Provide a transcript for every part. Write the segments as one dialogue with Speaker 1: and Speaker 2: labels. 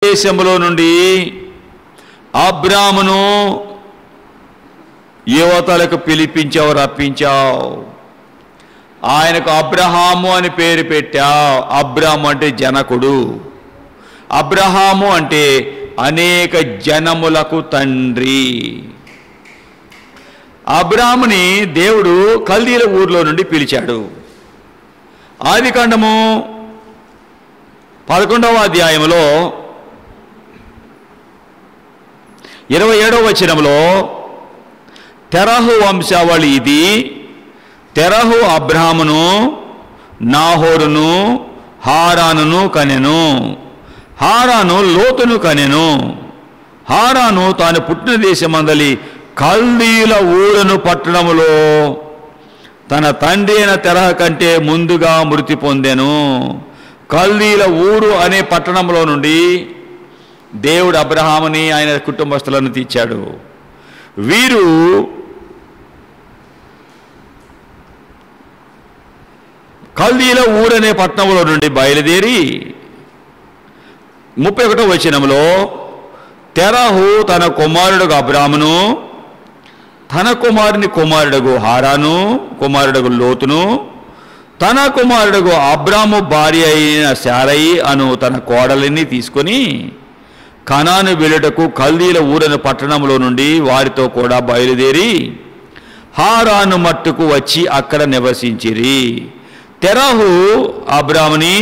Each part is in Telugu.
Speaker 1: దేశంలో నుండి అబ్రామును యువతలకు పిలిపించావు, రప్పించావు. ఆయనకు అబ్రహాము అని పేరు పెట్టావు. అబ్రాము అంటే జనకుడు, అబ్రహాము అంటే అనేక జనములకు తండ్రి. అబ్రాముని దేవుడు కల్దీల ఊర్లో నుండి పిలిచాడు. ఆదికాండము 11వ అధ్యాయంలో 27వ వచనంలో తెరహు వంశావళి ఇది. తెరహు అబ్రామును, నాహోరును, హారానును కనెను. హారాను లోతును కనెను. హారాను తాను పుట్టిన దేశమందలి కల్దీల ఊరను పట్టణములో తన తండ్రి అయిన తెరహ కంటే ముందుగా మృతి పొందెను. కల్దీల ఊరు అనే పట్టణంలో నుండి దేవుడు అబ్రహాముని ఆయన కుటుంబస్తులను తీర్చాడు. వీరు కల్దీల ఊరనే పట్టణంలో నుండి బయలుదేరి 31వ వచనంలో తెరహు తన కుమారుడుగు అబ్రామును, తన కుమారుడుగు హారాను, కుమారుడుగు లోతును, తన కుమారుడుగు అబ్రాము భార్య అయిన శారయి అను తన కోడలిని తీసుకొని కనాను వెళ్ళుటకు కల్దీల ఊరని పట్టణంలో నుండి వారితో కూడా బయలుదేరి హారాను మట్టుకు వచ్చి అక్కడ నివసించిరి. తెరహు అబ్రాముని,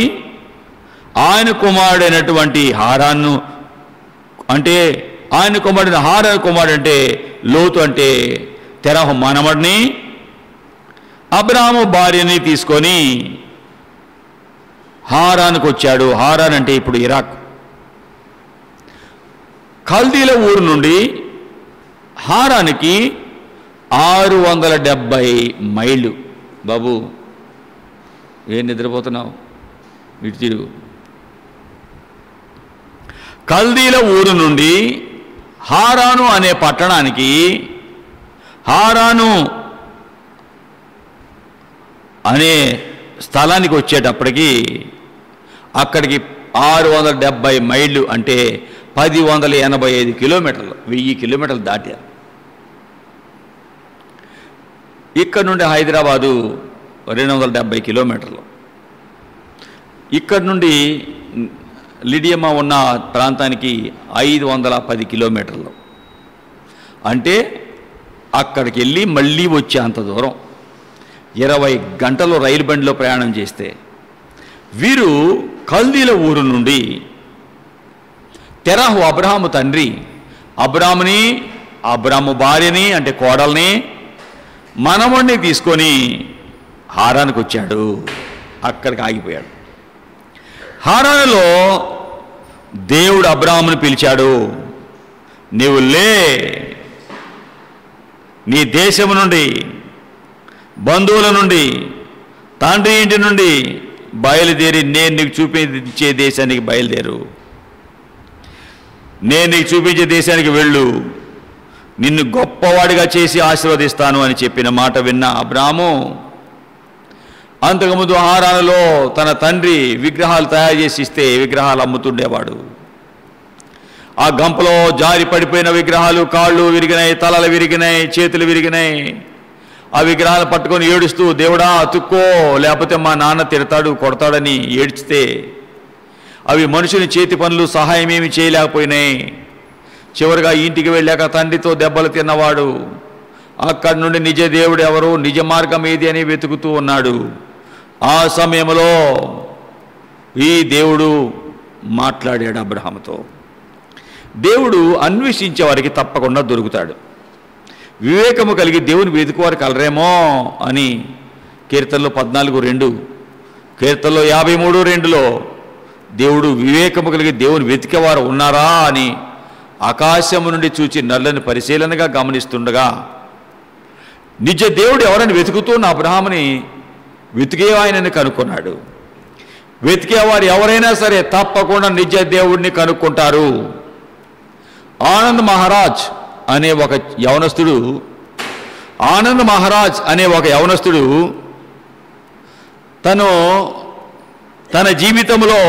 Speaker 1: ఆయన కుమారుడైనటువంటి హారాను అంటే ఆయన కుమారుడైన హారాను కుమారుడు అంటే లోతు అంటే తెరహు మనమడిని అబ్రాము భార్యని తీసుకొని హారానుకు వచ్చాడు. హారాన్ అంటే ఇప్పుడు ఇరాక్. కల్దీల ఊరు నుండి హారానికి 670 మైళ్ళు. బాబు ఏం నిద్రపోతున్నావు? ఇటు తిరుగు. కల్దీల ఊరు నుండి హారాను అనే పట్టణానికి, హారాను అనే స్థలానికి వచ్చేటప్పటికి అక్కడికి 670 మైళ్ళు అంటే 1085 కిలోమీటర్లు, 1000 కిలోమీటర్లు దాటారు. ఇక్కడ నుండి హైదరాబాదు 270 కిలోమీటర్లు. ఇక్కడ నుండి లిడియమా ఉన్న ప్రాంతానికి 510 కిలోమీటర్లు. అంటే అక్కడికి వెళ్ళి మళ్ళీ వచ్చే అంత దూరం 20 గంటలు రైలు బండిలో ప్రయాణం చేస్తే వీరు కల్దీల ఊరు నుండి తెరహు అబ్రాహాము తండ్రి అబ్రాముని, అబ్రాము భార్యని అంటే కోడల్ని, మనవణ్ణి తీసుకొని హారానికి వచ్చాడు. అక్కడికి ఆగిపోయాడు. హారానులో దేవుడు అబ్రాహాముని పిలిచాడు. నీవు లే, నీ దేశము నుండి, బంధువుల నుండి, తండ్రి ఇంటి నుండి బయలుదేరి నేను నీకు చూపించే దేశానికి బయలుదేరు. నేను నీకు చూపించే దేశానికి వెళ్ళు, నిన్ను గొప్పవాడిగా చేసి ఆశీర్వదిస్తాను అని చెప్పిన మాట విన్న అబ్రాము అంతకుముందు హారానులో తన తండ్రి విగ్రహాలు తయారు చేసి ఇస్తే విగ్రహాలు అమ్ముతుండేవాడు. ఆ గంపలో జారి పడిపోయిన విగ్రహాలు, కాళ్ళు విరిగినాయి, తలలు విరిగినాయి, చేతులు విరిగినాయి. ఆ విగ్రహాలు పట్టుకొని ఏడుస్తూ దేవుడా అతుక్కో లేకపోతే మా నాన్న తిడతాడు కొడతాడని ఏడ్చితే అవి మనుషుని చేతి పనులు సహాయం ఏమి చేయలేకపోయినాయి. చివరిగా ఇంటికి వెళ్ళాక తండ్రితో దెబ్బలు తిన్నవాడు అక్కడి నుండి నిజ దేవుడు ఎవరు, నిజ మార్గం ఏది అని వెతుకుతూ ఉన్నాడు. ఆ సమయంలో ఈ దేవుడు మాట్లాడాడు అబ్రహాముతో. దేవుడు అన్వేషించే వారికి తప్పకుండా దొరుకుతాడు. వివేకము కలిగి దేవుని వెతుకువారు కలరేమో అని కీర్తనలో 14:2, కీర్తనలో 53:2లో దేవుడు వివేకము కలిగి దేవుని వెతికేవారు ఉన్నారా అని ఆకాశము నుండి చూచి నల్లని పరిశీలనగా గమనిస్తుండగా నిజ దేవుడు ఎవరని వెతుకుతున్న అబ్రహాముని వెతికే ఆయనని కనుక్కున్నాడు. వెతికేవారు ఎవరైనా సరే తప్పకుండా నిజ దేవుడిని కనుక్కుంటారు. ఆనంద్ మహారాజ్ అనే ఒక యవనస్తుడు తను తన జీవితంలో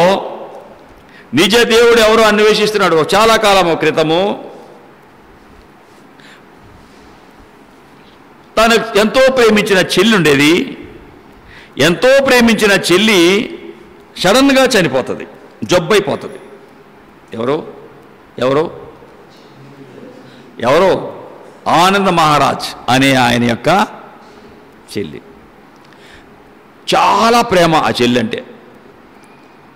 Speaker 1: నిజ దేవుడు ఎవరో అన్వేషిస్తున్నాడు. చాలా కాలం క్రితము తను ఎంతో ప్రేమించిన చెల్లి ఉండేది. ఎంతో ప్రేమించిన చెల్లి సడన్గా చనిపోతుంది, జబ్బైపోతుంది. ఎవరో ఎవరో ఎవరో ఆనంద మహారాజ్ అనే ఆయన యొక్క చెల్లి. చాలా ప్రేమ ఆ చెల్లి అంటే.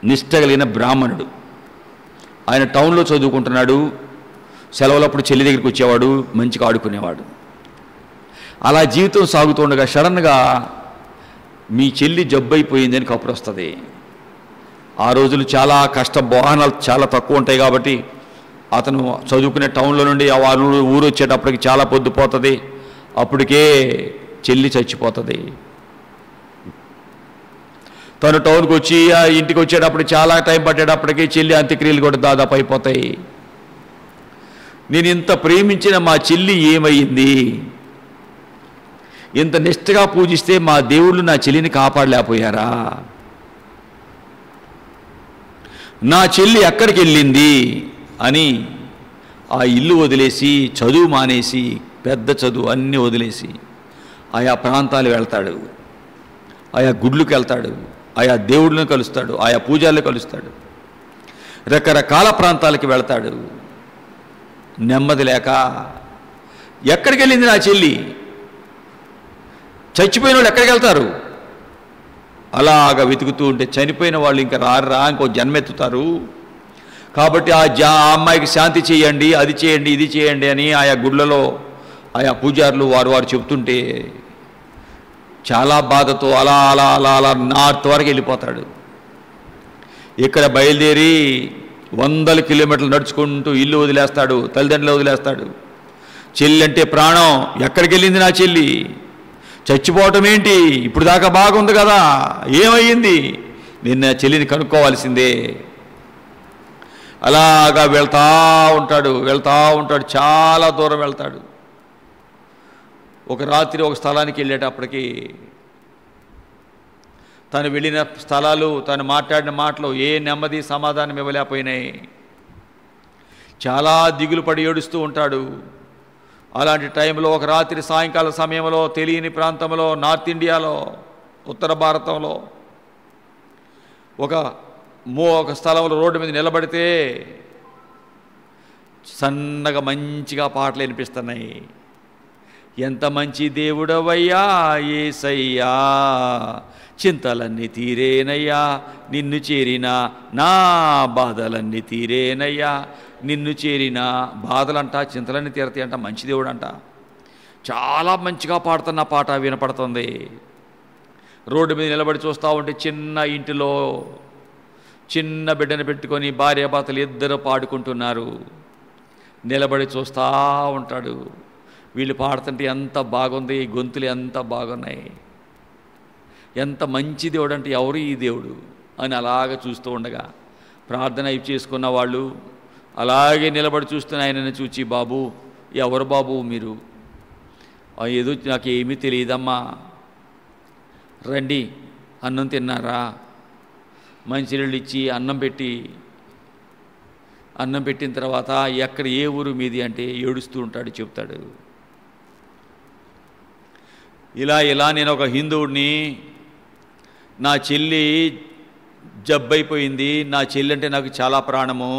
Speaker 1: నిష్ట కలిగిన బ్రాహ్మణుడు. ఆయన టౌన్లో చదువుకుంటున్నాడు. సెలవులప్పుడు చెల్లి దగ్గరికి వచ్చేవాడు, మంచిగా ఆడుకునేవాడు. అలా జీవితం సాగుతుండగా సడన్గా మీ చెల్లి జబ్బైపోయిందని కబురు వస్తుంది. ఆ రోజులు చాలా వాహనాలు చాలా తక్కువ ఉంటాయి కాబట్టి అతను చదువుకునే టౌన్లో నుండి ఆ ఊరు వచ్చేటప్పటికి చాలా పొద్దుపోతుంది. అప్పటికే చెల్లి చచ్చిపోతుంది. తను టౌన్కి వచ్చి ఆ ఇంటికి వచ్చేటప్పుడు చాలా టైం పట్టేటప్పటికి చెల్లి అంత్యక్రియలు కూడా దాదాపు అయిపోతాయి. నేను ఇంత ప్రేమించిన మా చెల్లి ఏమయ్యింది? ఇంత నిష్ఠగా పూజిస్తే మా దేవుళ్ళు నా చెల్లిని కాపాడలేకపోయారా? నా చెల్లి ఎక్కడికి వెళ్ళింది అని ఆ ఇల్లు వదిలేసి, చదువు మానేసి, పెద్ద చదువు అన్నీ వదిలేసి ఆయా ప్రాంతాలు వెళ్తాడు, ఆయా గుడ్లకు వెళ్తాడు, ఆయా దేవుళ్ళని కలుస్తాడు, ఆయా పూజాలను కలుస్తాడు, రకరకాల ప్రాంతాలకి వెళ్తాడు. నెమ్మది లేక ఎక్కడికి వెళ్ళింది నా చెల్లి? చచ్చిపోయిన వాళ్ళు ఎక్కడికి వెళ్తారు? అలాగ వెతుకుతూ ఉంటే చనిపోయిన వాళ్ళు ఇంకా రారా, ఇంకో జన్మెత్తుతారు. కాబట్టి ఆ అమ్మాయికి శాంతి చేయండి, అది చేయండి, ఇది చేయండి అని ఆయా గుళ్ళలో ఆయా పూజారులు వారు చెప్తుంటే చాలా బాధతో అలా అలా అలా అలా నార్త్ వరకు వెళ్ళిపోతాడు. ఇక్కడ బయలుదేరి 100 కిలోమీటర్లు నడుచుకుంటూ ఇల్లు వదిలేస్తాడు, తల్లిదండ్రులు వదిలేస్తాడు. చెల్లి అంటే ప్రాణం. ఎక్కడికి వెళ్ళింది నా చెల్లి? చచ్చిపోవటం ఏంటి? ఇప్పుడు దాకా బాగుంది కదా, ఏమయ్యింది? నిన్న చెల్లిని కనుక్కోవాల్సిందే. అలాగా వెళ్తూ ఉంటాడు, చాలా దూరం వెళ్తాడు. ఒక రాత్రి ఒక స్థలానికి వెళ్ళేటప్పటికి తను వెళ్ళిన స్థలాలు, తను మాట్లాడిన మాటలు ఏ నెమ్మది సమాధానం ఇవ్వలేకపోయినాయి. చాలా దిగులు పడి ఏడుస్తూ ఉంటాడు. అలాంటి టైంలో ఒక రాత్రి సాయంకాల సమయంలో తెలియని ప్రాంతంలో, నార్త్ ఇండియాలో, ఉత్తర భారతంలో ఒక స్థలంలో రోడ్డు మీద నిలబడితే సన్నగా మంచిగా పాటలు వినిపిస్తున్నాయి. ఎంత మంచి దేవుడవయ్యా యేసయ్యా, చింతలన్నీ తీరేనయ్యా, నిన్ను చేరిన నా బాధలన్నీ తీరేనయ్యా, నిన్ను చేరిన బాధలంట, చింతలన్నీ తీరతాయి అంట. మంచి దేవుడు అంట. చాలా మంచిగా పాడుతున్న పాట వినపడుతుంది. రోడ్డు మీద నిలబడి చూస్తూ ఉంటే చిన్న ఇంటిలో చిన్న బిడ్డను పెట్టుకొని భార్యాభర్తలు ఇద్దరు పాడుకుంటున్నారు. నిలబడి చూస్తూ ఉంటాడు. వీళ్ళు పాడుతుంటే ఎంత బాగుంది, గొంతులు ఎంత బాగున్నాయి, ఎంత మంచి దేవుడు అంటే ఎవరు ఈ దేవుడు అని అలాగ చూస్తూ ఉండగా ప్రార్థన చేసుకున్న వాళ్ళు అలాగే నిలబడి చూస్తున్న ఆయనని చూచి, బాబు ఎవరు బాబు మీరు? ఏదో నాకేమీ తెలియదమ్మా, రండి అన్నం తిన్నారా? మంచినీళ్ళు ఇచ్చి అన్నం పెట్టిన తర్వాత ఎక్కడ ఏ ఊరు మీది అంటే ఏడుస్తూ ఉంటాడు, చెప్తాడు. ఇలా నేను ఒక హిందువుడిని, నా చెల్లి జబ్బైపోయింది, నా చెల్లి అంటే నాకు చాలా ప్రాణము,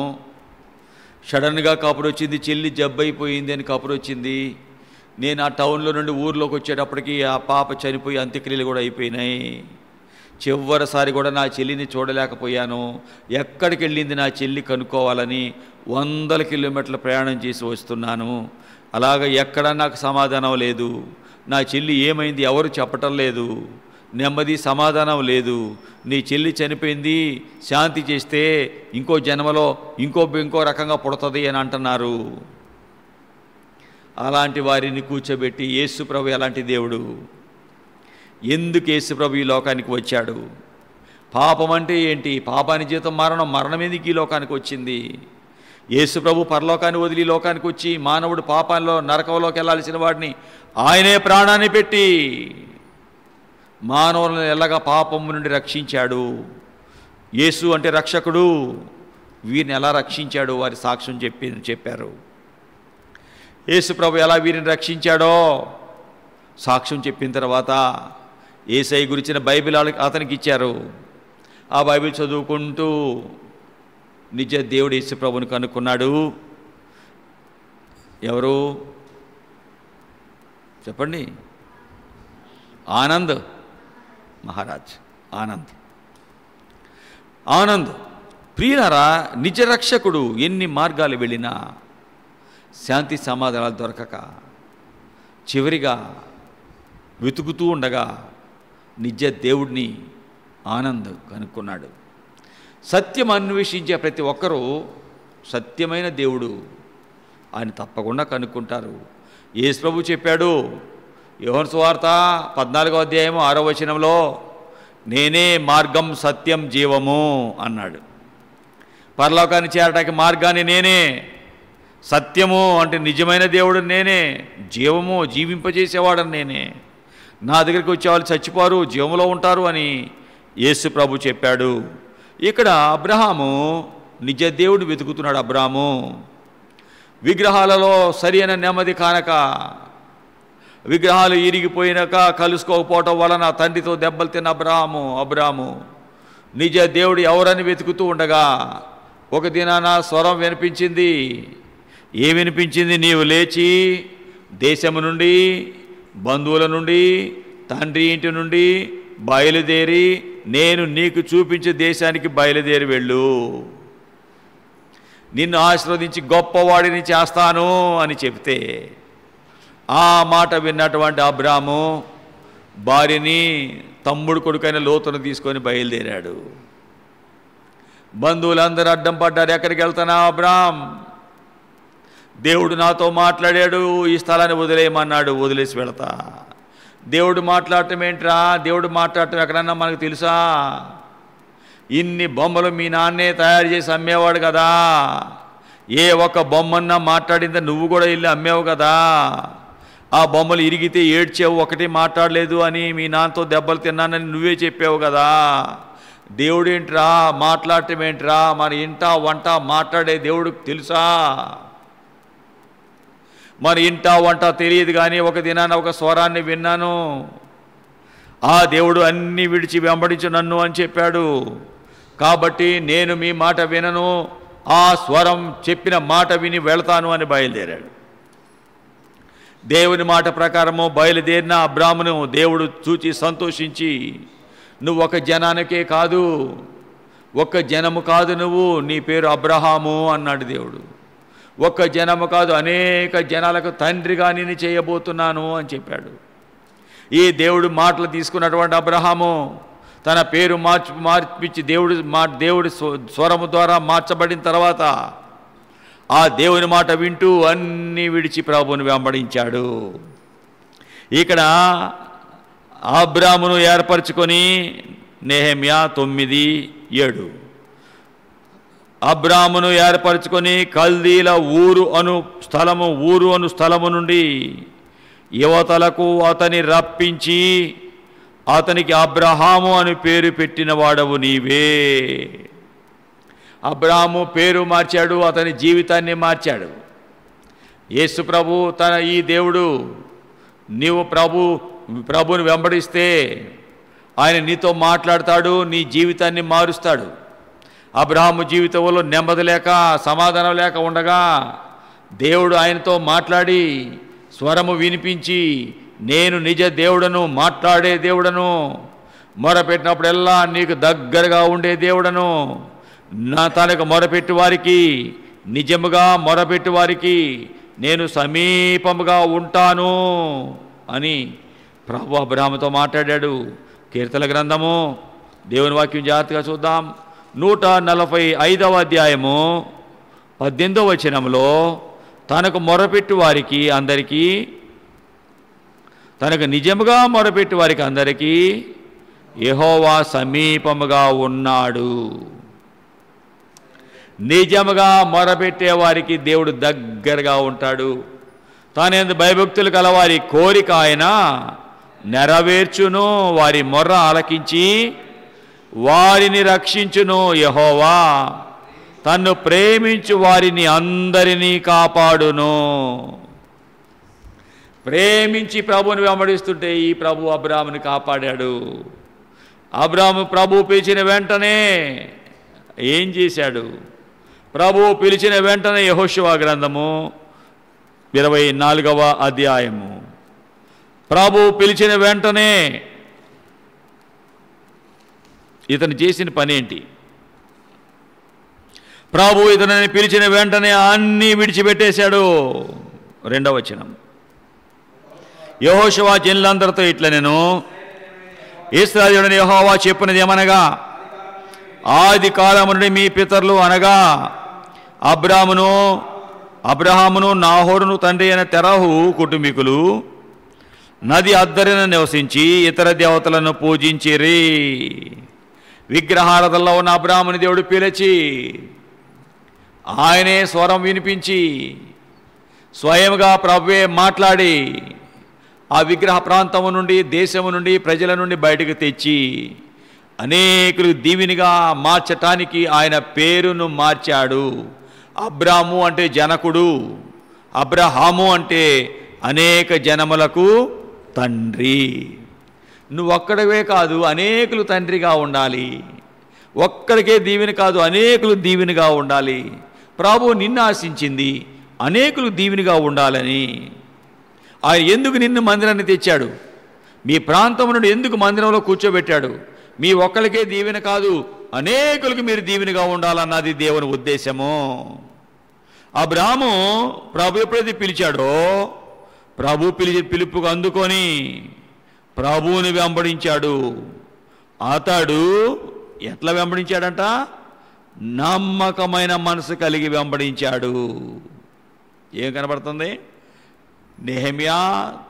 Speaker 1: సడన్గా కబురు వచ్చింది చెల్లి జబ్బైపోయింది అని కబురు వచ్చింది. నేను ఆ టౌన్లో నుండి ఊర్లోకి వచ్చేటప్పటికి ఆ పాప చనిపోయి అంత్యక్రియలు కూడా అయిపోయినాయి. చివరిసారి కూడా నా చెల్లిని చూడలేకపోయాను. ఎక్కడికి వెళ్ళింది నా చెల్లి కనుక్కోవాలని 100 కిలోమీటర్ల ప్రయాణం చేసి వస్తున్నాను. అలాగ ఎక్కడా నాకు సమాధానం లేదు. నా చెల్లి ఏమైంది ఎవరు చెప్పటం లేదు, నెమ్మది సమాధానం లేదు. నీ చెల్లి చనిపోయింది, శాంతి చేస్తే ఇంకో జన్మలో ఇంకో రకంగా పుడుతుంది అని అంటున్నారు. అలాంటి వారిని కూర్చోబెట్టి యేసుప్రభు ఎలాంటి దేవుడు, ఎందుకు యేసుప్రభు ఈ లోకానికి వచ్చాడు? పాపం అంటే ఏంటి? పాపాని జీతం మరణం, మరణం ఎందుకు ఈ లోకానికి వచ్చింది? యేసుప్రభు పరలోకాన్ని వదిలి లోకానికి వచ్చి మానవుడు పాపాల్లో నరకంలోకి వెళ్ళాల్సిన వాడిని ఆయనే ప్రాణాన్ని పెట్టి మానవులను ఎల్లగా పాపము నుండి రక్షించాడు. యేసు అంటే రక్షకుడు, వీరిని ఎలా రక్షించాడో వారి సాక్ష్యం చెప్పారు. యేసు ప్రభు ఎలా వీరిని రక్షించాడో సాక్ష్యం చెప్పిన తర్వాత యేసయ్య గురించిన బైబిల్ అతనికి ఇచ్చారు. ఆ బైబిల్ చదువుకుంటూ నిజ దేవుడు యేసు ప్రభుని కనుక్కున్నాడు. ఎవరు చెప్పండి? ఆనంద్ మహారాజ్. ఆనంద్ ప్రియులారా, నిజ రక్షకుడు ఎన్ని మార్గాలు వెళ్ళినా శాంతి సమాధానాలు దొరకక చివరిగా వెతుకుతూ ఉండగా నిజ దేవుడిని ఆనంద్ కనుక్కున్నాడు. సత్యం అన్వేషించే ప్రతి ఒక్కరూ సత్యమైన దేవుడు ఆయన తప్పకుండా కనుక్కుంటారు. యేసు ప్రభు చెప్పాడు యోహాను సువార్త 14వ అధ్యాయం 6వ వచనంలో, నేనే మార్గం సత్యం జీవము అన్నాడు. పరలోకాన్ని చేరటానికి మార్గాన్ని నేనే, సత్యము అంటే నిజమైన దేవుడు నేనే, జీవము జీవింపజేసేవాడని నేనే, నా దగ్గరికి వచ్చేవాళ్ళు చచ్చిపోరు జీవంలో ఉంటారు అని యేసు ప్రభు చెప్పాడు. ఇక్కడ అబ్రహాము నిజ దేవుడు వెతుకుతున్నాడు. అబ్రహాము విగ్రహాలలో సరి అయిన నెమ్మది కానక, విగ్రహాలు ఇరిగిపోయినాక కలుసుకోకపోవటం వలన తండ్రితో దెబ్బలు తిన్న అబ్రహాము నిజ దేవుడు ఎవరని వెతుకుతూ ఉండగా ఒక దినాన స్వరం వినిపించింది. ఏం వినిపించింది? నీవు లేచి దేశము నుండి, బంధువుల నుండి, తండ్రి ఇంటి నుండి బయలుదేరి నేను నీకు చూపించే దేశానికి బయలుదేరి వెళ్ళు, నిన్ను ఆశీర్వదించి గొప్పవాడిని చేస్తాను అని చెప్తే ఆ మాట విన్నటువంటి అబ్రాము భార్యని తమ్ముడు కొడుకైన లోతును తీసుకొని బయలుదేరాడు. బంధువులందరూ అడ్డం పడ్డారు. ఎక్కడికి వెళ్తానా అబ్రామ్? దేవుడు నాతో మాట్లాడాడు, ఈ స్థలాన్ని వదిలేయమన్నాడు, వదిలేసి వెళతా. దేవుడు మాట్లాడటం ఏంట్రా? దేవుడు మాట్లాడటం ఎక్కడన్నా మనకు తెలుసా? ఇన్ని బొమ్మలు మీ నాన్నే తయారు చేసి అమ్మేవాడు కదా, ఏ ఒక్క బొమ్మన్నా మాట్లాడిందా? నువ్వు కూడా వెళ్ళి అమ్మేవు కదా. ఆ బొమ్మలు ఇరిగితే ఏడ్చావు, ఒకటి మాట్లాడలేదు అని మీ నాన్నతో దెబ్బలు తిన్నానని నువ్వే చెప్పావు కదా. దేవుడు ఏంట్రా మాట్లాడటం ఏంట్రా? మన ఇంట వంట మాట్లాడే దేవుడికి తెలుసా? మన ఇంట వంట తెలియదు కానీ ఒక దినాన ఒక స్వరాన్ని విన్నాను, ఆ దేవుడు అన్నీ విడిచి వెంబడించు నన్ను అని చెప్పాడు. కాబట్టి నేను మీ మాట వినను, ఆ స్వరం చెప్పిన మాట విని వెళతాను అని బయలుదేరాడు. దేవుని మాట ప్రకారము బయలుదేరిన అబ్రామును దేవుడు చూచి సంతోషించి, నువ్వు ఒక జనానికే కాదు, ఒక్క జనము కాదు, నువ్వు నీ పేరు అబ్రహాము అన్నాడు దేవుడు. ఒక్క జనము కాదు, అనేక జనాలకు తండ్రిగా నేను చేయబోతున్నాను అని చెప్పాడు. ఈ దేవుడు మాటలు తీసుకున్నటువంటి అబ్రహాము తన పేరు మార్పించి దేవుడి స్వరము ద్వారా మార్చబడిన తర్వాత ఆ దేవుని మాట వింటూ అన్నీ విడిచి ప్రభువుని వెంబడించాడు. ఇక్కడ అబ్రామును ఏర్పరచుకొని నెహెమ్యా 9:7 అబ్రామును ఏర్పరచుకొని కల్దీల ఊరు అను స్థలము నుండి యువతలకు అతని రప్పించి అతనికి అబ్రహాము అని పేరు పెట్టిన వాడవు నీవే. అబ్రాహాము పేరు మార్చాడు, అతని జీవితాన్ని మార్చాడు. యేసు ప్రభు ఈ దేవుడు నీవు ప్రభుని వెంబడిస్తే ఆయన నీతో మాట్లాడతాడు, నీ జీవితాన్ని మారుస్తాడు. అబ్రహాము జీవితంలో నెమ్మది లేక సమాధానం లేక ఉండగా దేవుడు ఆయనతో మాట్లాడి స్వరము వినిపించి, నేను నిజ దేవుడను, మాట్లాడే దేవుడను, మొరపెట్టినప్పుడెల్లా నీకు దగ్గరగా ఉండే దేవుడను, నా తనకు మొరపెట్టి వారికి, నిజముగా మొరపెట్టి వారికి నేను సమీపముగా ఉంటాను అని ప్రభు అబ్రహాముతో మాట్లాడాడు. కీర్తన గ్రంథము దేవుని వాక్యం జాగ్రత్తగా చూద్దాం. 145వ అధ్యాయము 18వ వచనంలో తనకు మొరపెట్టి వారికి అందరికీ, తనకు నిజముగా మొరపెట్టి వారికి అందరికీ యెహోవా సమీపముగా ఉన్నాడు. నిజముగా మొరపెట్టే వారికి దేవుడు దగ్గరగా ఉంటాడు. తానేందు భయభక్తులు కలవారి కోరిక ఆయన నెరవేర్చును, వారి మొర్ర ఆలకించి వారిని రక్షించును. యెహోవా తన్ను ప్రేమించు వారిని అందరినీ కాపాడును. ప్రేమించి ప్రభువుని వెంబడిస్తుంటే ఈ ప్రభు అబ్రాహాముని కాపాడాడు. అబ్రాహాము ప్రభు పిలిచిన వెంటనే ఏం చేశాడు? ప్రభు పిలిచిన వెంటనే యెహోషువ గ్రంథము 24వ అధ్యాయము. ప్రభు పిలిచిన వెంటనే ఇతను చేసిన పని ఏంటి? ప్రభు ఇతనిని పిలిచిన వెంటనే అన్నీ విడిచిపెట్టేశాడు. 2వ వచనం, యెహోషువ జనులందరితో ఇట్లా, నేను ఇశ్రాయేలుడైన యెహోవా చెప్పినది ఏమనగా, ఆది కాలము నుండి మీ పితరులు అనగా అబ్రహామును నాహోరును తండ్రి అయిన తెరహు కుటుంబీకులు నది అద్దరిన నివసించి ఇతర దేవతలను పూజించిరి. విగ్రహారాధనలో ఉన్న అబ్రహాముని దేవుడు పిలిచి ఆయనే స్వరం వినిపించి స్వయంగా ప్రభువే మాట్లాడి ఆ విగ్రహ ప్రాంతము నుండి, దేశము నుండి, ప్రజల నుండి బయటకు తెచ్చి అనేకులు దీవెనిగా మార్చటానికి ఆయన పేరును మార్చాడు. అబ్రాము అంటే జనకుడు, అబ్రహాము అంటే అనేక జనములకు తండ్రి. నువ్వు ఒక్కడివే కాదు, అనేకులు తండ్రిగా ఉండాలి. ఒక్కడికే దీవెన కాదు, అనేకులు దీవెనగా ఉండాలి. ప్రభు నిన్ను ఆశించింది అనేకులు దీవెనగా ఉండాలని. ఆయన ఎందుకు నిన్ను మందిరాన్ని తెచ్చాడు? మీ ప్రాంతం నుండి ఎందుకు మందిరంలో కూర్చోబెట్టాడు? మీ ఒక్కరికే దీవెన కాదు, అనేకులకు మీరు దీవెనగా ఉండాలన్నది దేవుని ఉద్దేశము. అబ్రాహాము ప్రభు ఎప్పుడైతే పిలిచాడో, ప్రభు పిలుపుకు అందుకొని ప్రభువుని వెంబడించాడు. అతడు ఎట్లా వెంబడించాడంట? నమ్మకమైన మనసు కలిగి వెంబడించాడు. ఏం కనబడుతుంది? నెహెమ్యా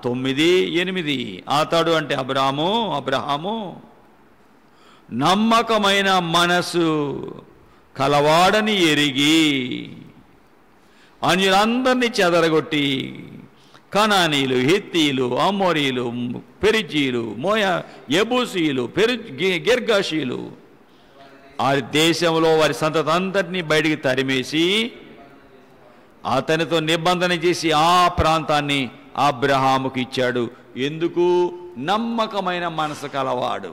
Speaker 1: 9:8. అతడు అంటే అబ్రహాము నమ్మకమైన మనసు కలవాడని ఎరిగి అన్యులందరినీ చెదరగొట్టి కనానీయులు, హిత్తీయులు, అమోరీలు, పెరిజీలు, యెబూసీయులు, గిర్గాషీయులు ఆ దేశంలో వారి సంతతి అంతటినీ బయటికి తరిమేసి అతనితో నిబంధన చేసి ఆ ప్రాంతాన్ని అబ్రహాముకి ఇచ్చాడు. ఎందుకు? నమ్మకమైన మనసు కలవాడు.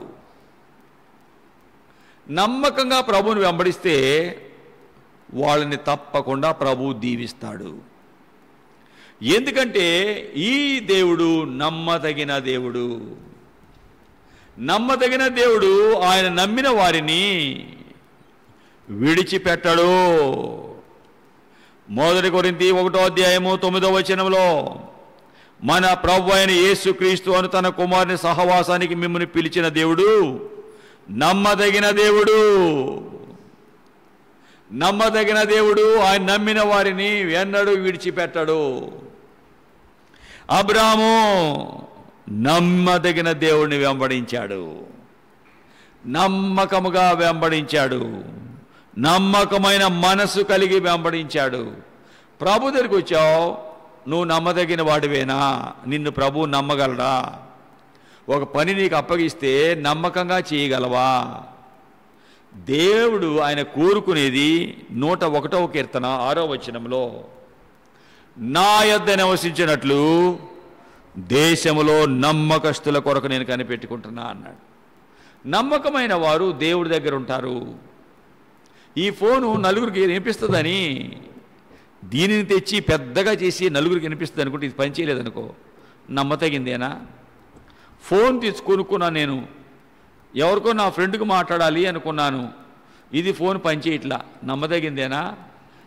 Speaker 1: నమ్మకంగా ప్రభువుని వెంబడిస్తే వాళ్ళని తప్పకుండా ప్రభువు దీవిస్తాడు. ఎందుకంటే ఈ దేవుడు నమ్మదగిన దేవుడు. నమ్మదగిన దేవుడు ఆయన నమ్మిన వారిని విడిచిపెట్టడు. 1 కొరింథీ 1:9 మన ప్రభువు అయిన యేసుక్రీస్తు అను తన కుమారుని సహవాసానికి మిమ్మల్ని పిలిచిన దేవుడు నమ్మదగిన దేవుడు. నమ్మదగిన దేవుడు ఆయన నమ్మిన వారిని ఎన్నడూ విడిచిపెట్టడు. అబ్రాహాము నమ్మదగిన దేవుడిని వెంబడించాడు, నమ్మకముగా వెంబడించాడు, నమ్మకమైన మనసు కలిగి వెంబడించాడు. ప్రభు దగ్గరికి వచ్చావు, నువ్వు నమ్మదగిన వాడివేనా? నిన్ను ప్రభు నమ్మగలడా? ఒక పని నీకు అప్పగిస్తే నమ్మకంగా చేయగలవా? దేవుడు ఆయన కోరుకునేది 101వ కీర్తన 6వ వచనంలో, నా యొద్ద నివసించినట్లు దేశములో నమ్మకస్తుల కొరకు నేను కనిపెట్టుకుంటున్నా అన్నాడు. నమ్మకమైన వారు దేవుడి దగ్గర ఉంటారు. ఈ ఫోను నలుగురికి వినిపిస్తుందని దీనిని తెచ్చి పెద్దగా చేసి నలుగురికి వినిపిస్తుంది అనుకుంటే ఇది పని చేయలేదనుకో, నమ్మతగిందేనా? ఫోన్ కొనుక్కున్నాను నేను, ఎవరికో నా ఫ్రెండ్కి మాట్లాడాలి అనుకున్నాను, ఇది ఫోన్ పనిచేయట్లా, నమ్మదగిందేనా?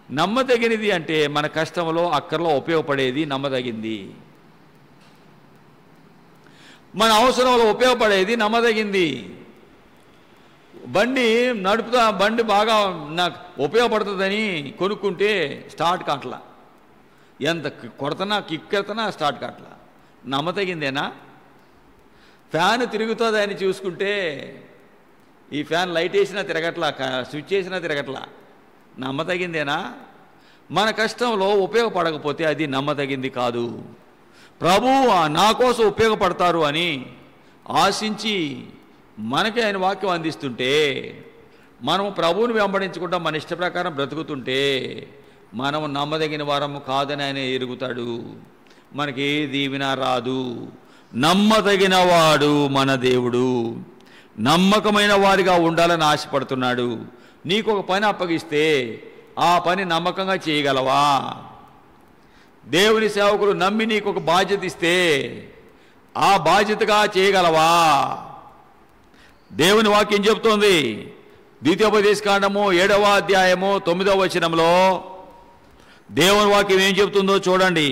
Speaker 1: నమ్మదగినది అంటే మన కష్టంలో అక్కర్లో ఉపయోగపడేది నమ్మదగింది, మన అవసరంలో ఉపయోగపడేది నమ్మదగింది. బండి నడుపుతా, బండి బాగా నాకు ఉపయోగపడుతుందని కొనుక్కుంటే స్టార్ట్ కావట్లా, ఎంత కొడుతున్నా కిక్కెడుతున్నా స్టార్ట్ కావట్లా, నమ్మదగిందేనా? ఫ్యాన్ తిరుగుతుంది అని చూసుకుంటే ఈ ఫ్యాన్ లైట్ వేసినా తిరగట్లా, స్విచ్ వేసినా తిరగట్లా, నమ్మదగిందేనా? మన కష్టంలో ఉపయోగపడకపోతే అది నమ్మదగింది కాదు. ప్రభువు నా కోసం ఉపయోగపడతారు అని ఆశించి మనకి ఆయన వాక్యం అందిస్తుంటే మనం ప్రభువుని వెంబడించకుండా మన ఇష్ట ప్రకారం బ్రతుకుతుంటే మనము నమ్మదగిన వారము కాదని ఆయన ఎరుగుతాడు. మనకి ఏ దీవెన రాదు. నమ్మదగిన వాడు మన దేవుడు. నమ్మకమైన వారిగా ఉండాలని ఆశపడుతున్నాడు. నీకు ఒక పని అప్పగిస్తే ఆ పని నమ్మకంగా చేయగలవా? దేవుని సేవకులు నమ్మి నీకు ఒక బాధ్యత ఇస్తే ఆ బాధ్యతగా చేయగలవా? దేవుని వాక్యం చెబుతోంది. ద్వితీయోపదేశకాండము 7వ అధ్యాయము 9వ వచనంలో దేవుని వాక్యం ఏం చెబుతుందో చూడండి.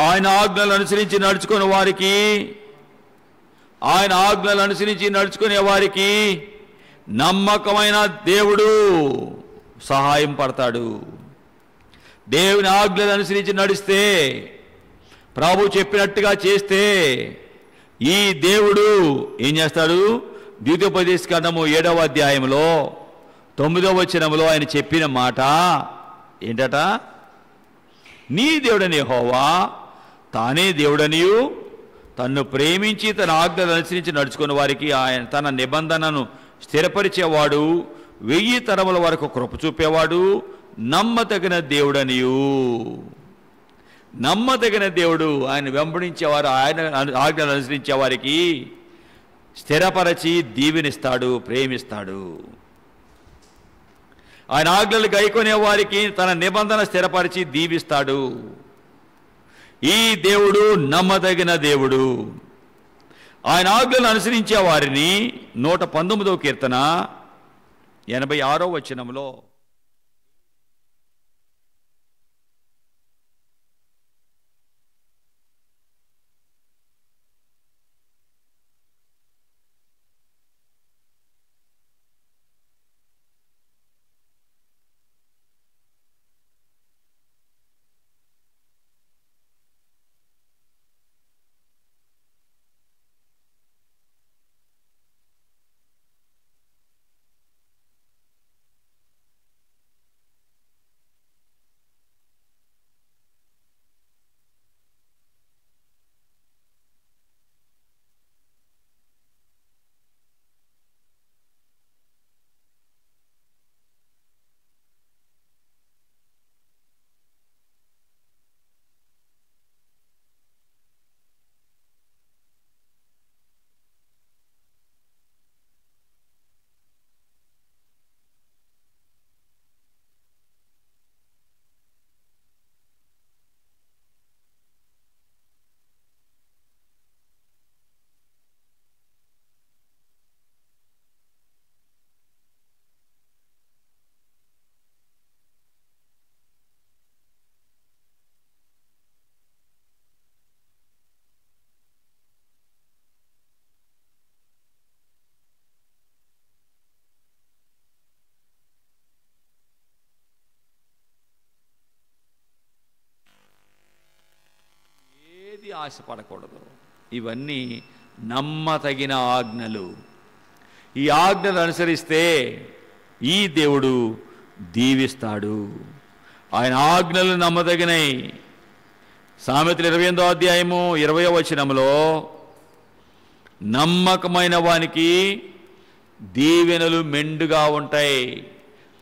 Speaker 1: ఆయన ఆజ్ఞలను అనుసరించి నడుచుకునే వారికి, ఆయన ఆజ్ఞలను అనుసరించి నడుచుకునే వారికి నమ్మకమైన దేవుడు సహాయం పడతాడు. దేవుని ఆజ్ఞలను అనుసరించి నడిస్తే, ప్రభు చెప్పినట్టుగా చేస్తే ఈ దేవుడు ఏం చేస్తాడు? ద్వితీయోపదేశకాండము 7వ అధ్యాయంలో 9వ వచనంలో ఆయన చెప్పిన మాట ఏంటట? నీ దేవుడని యెహోవా తానే దేవుడనియు తన్ను ప్రేమించి తన ఆజ్ఞలను అనుసరించి నడుచుకున్న వారికి ఆయన తన నిబంధనను స్థిరపరిచేవాడు, 1000 తరముల వరకు కృప చూపేవాడు, నమ్మదగిన దేవుడనియు. నమ్మదగిన దేవుడు. ఆయన వెంబడించేవారు, ఆయన ఆజ్ఞలు అనుసరించే వారికి స్థిరపరచి దీవెనిస్తాడు, ప్రేమిస్తాడు. ఆయన ఆజ్ఞలు గైకొనే వారికి తన నిబంధన స్థిరపరిచి దీవిస్తాడు. ఈ దేవుడు నమ్మదగిన దేవుడు. ఆయన ఆజ్ఞలను అనుసరించే వారిని 119వ కీర్తన 86వ వచనంలో ఆశపడకూడదు. ఇవన్నీ నమ్మతగిన ఆజ్ఞలు. ఈ ఆజ్ఞలు అనుసరిస్తే ఈ దేవుడు దీవిస్తాడు. ఆయన ఆజ్ఞలు నమ్మదగినై. సామెతలు 28వ అధ్యాయము 20వ వచనంలో నమ్మకమైన వానికి దీవెనలు మెండుగా ఉంటాయి.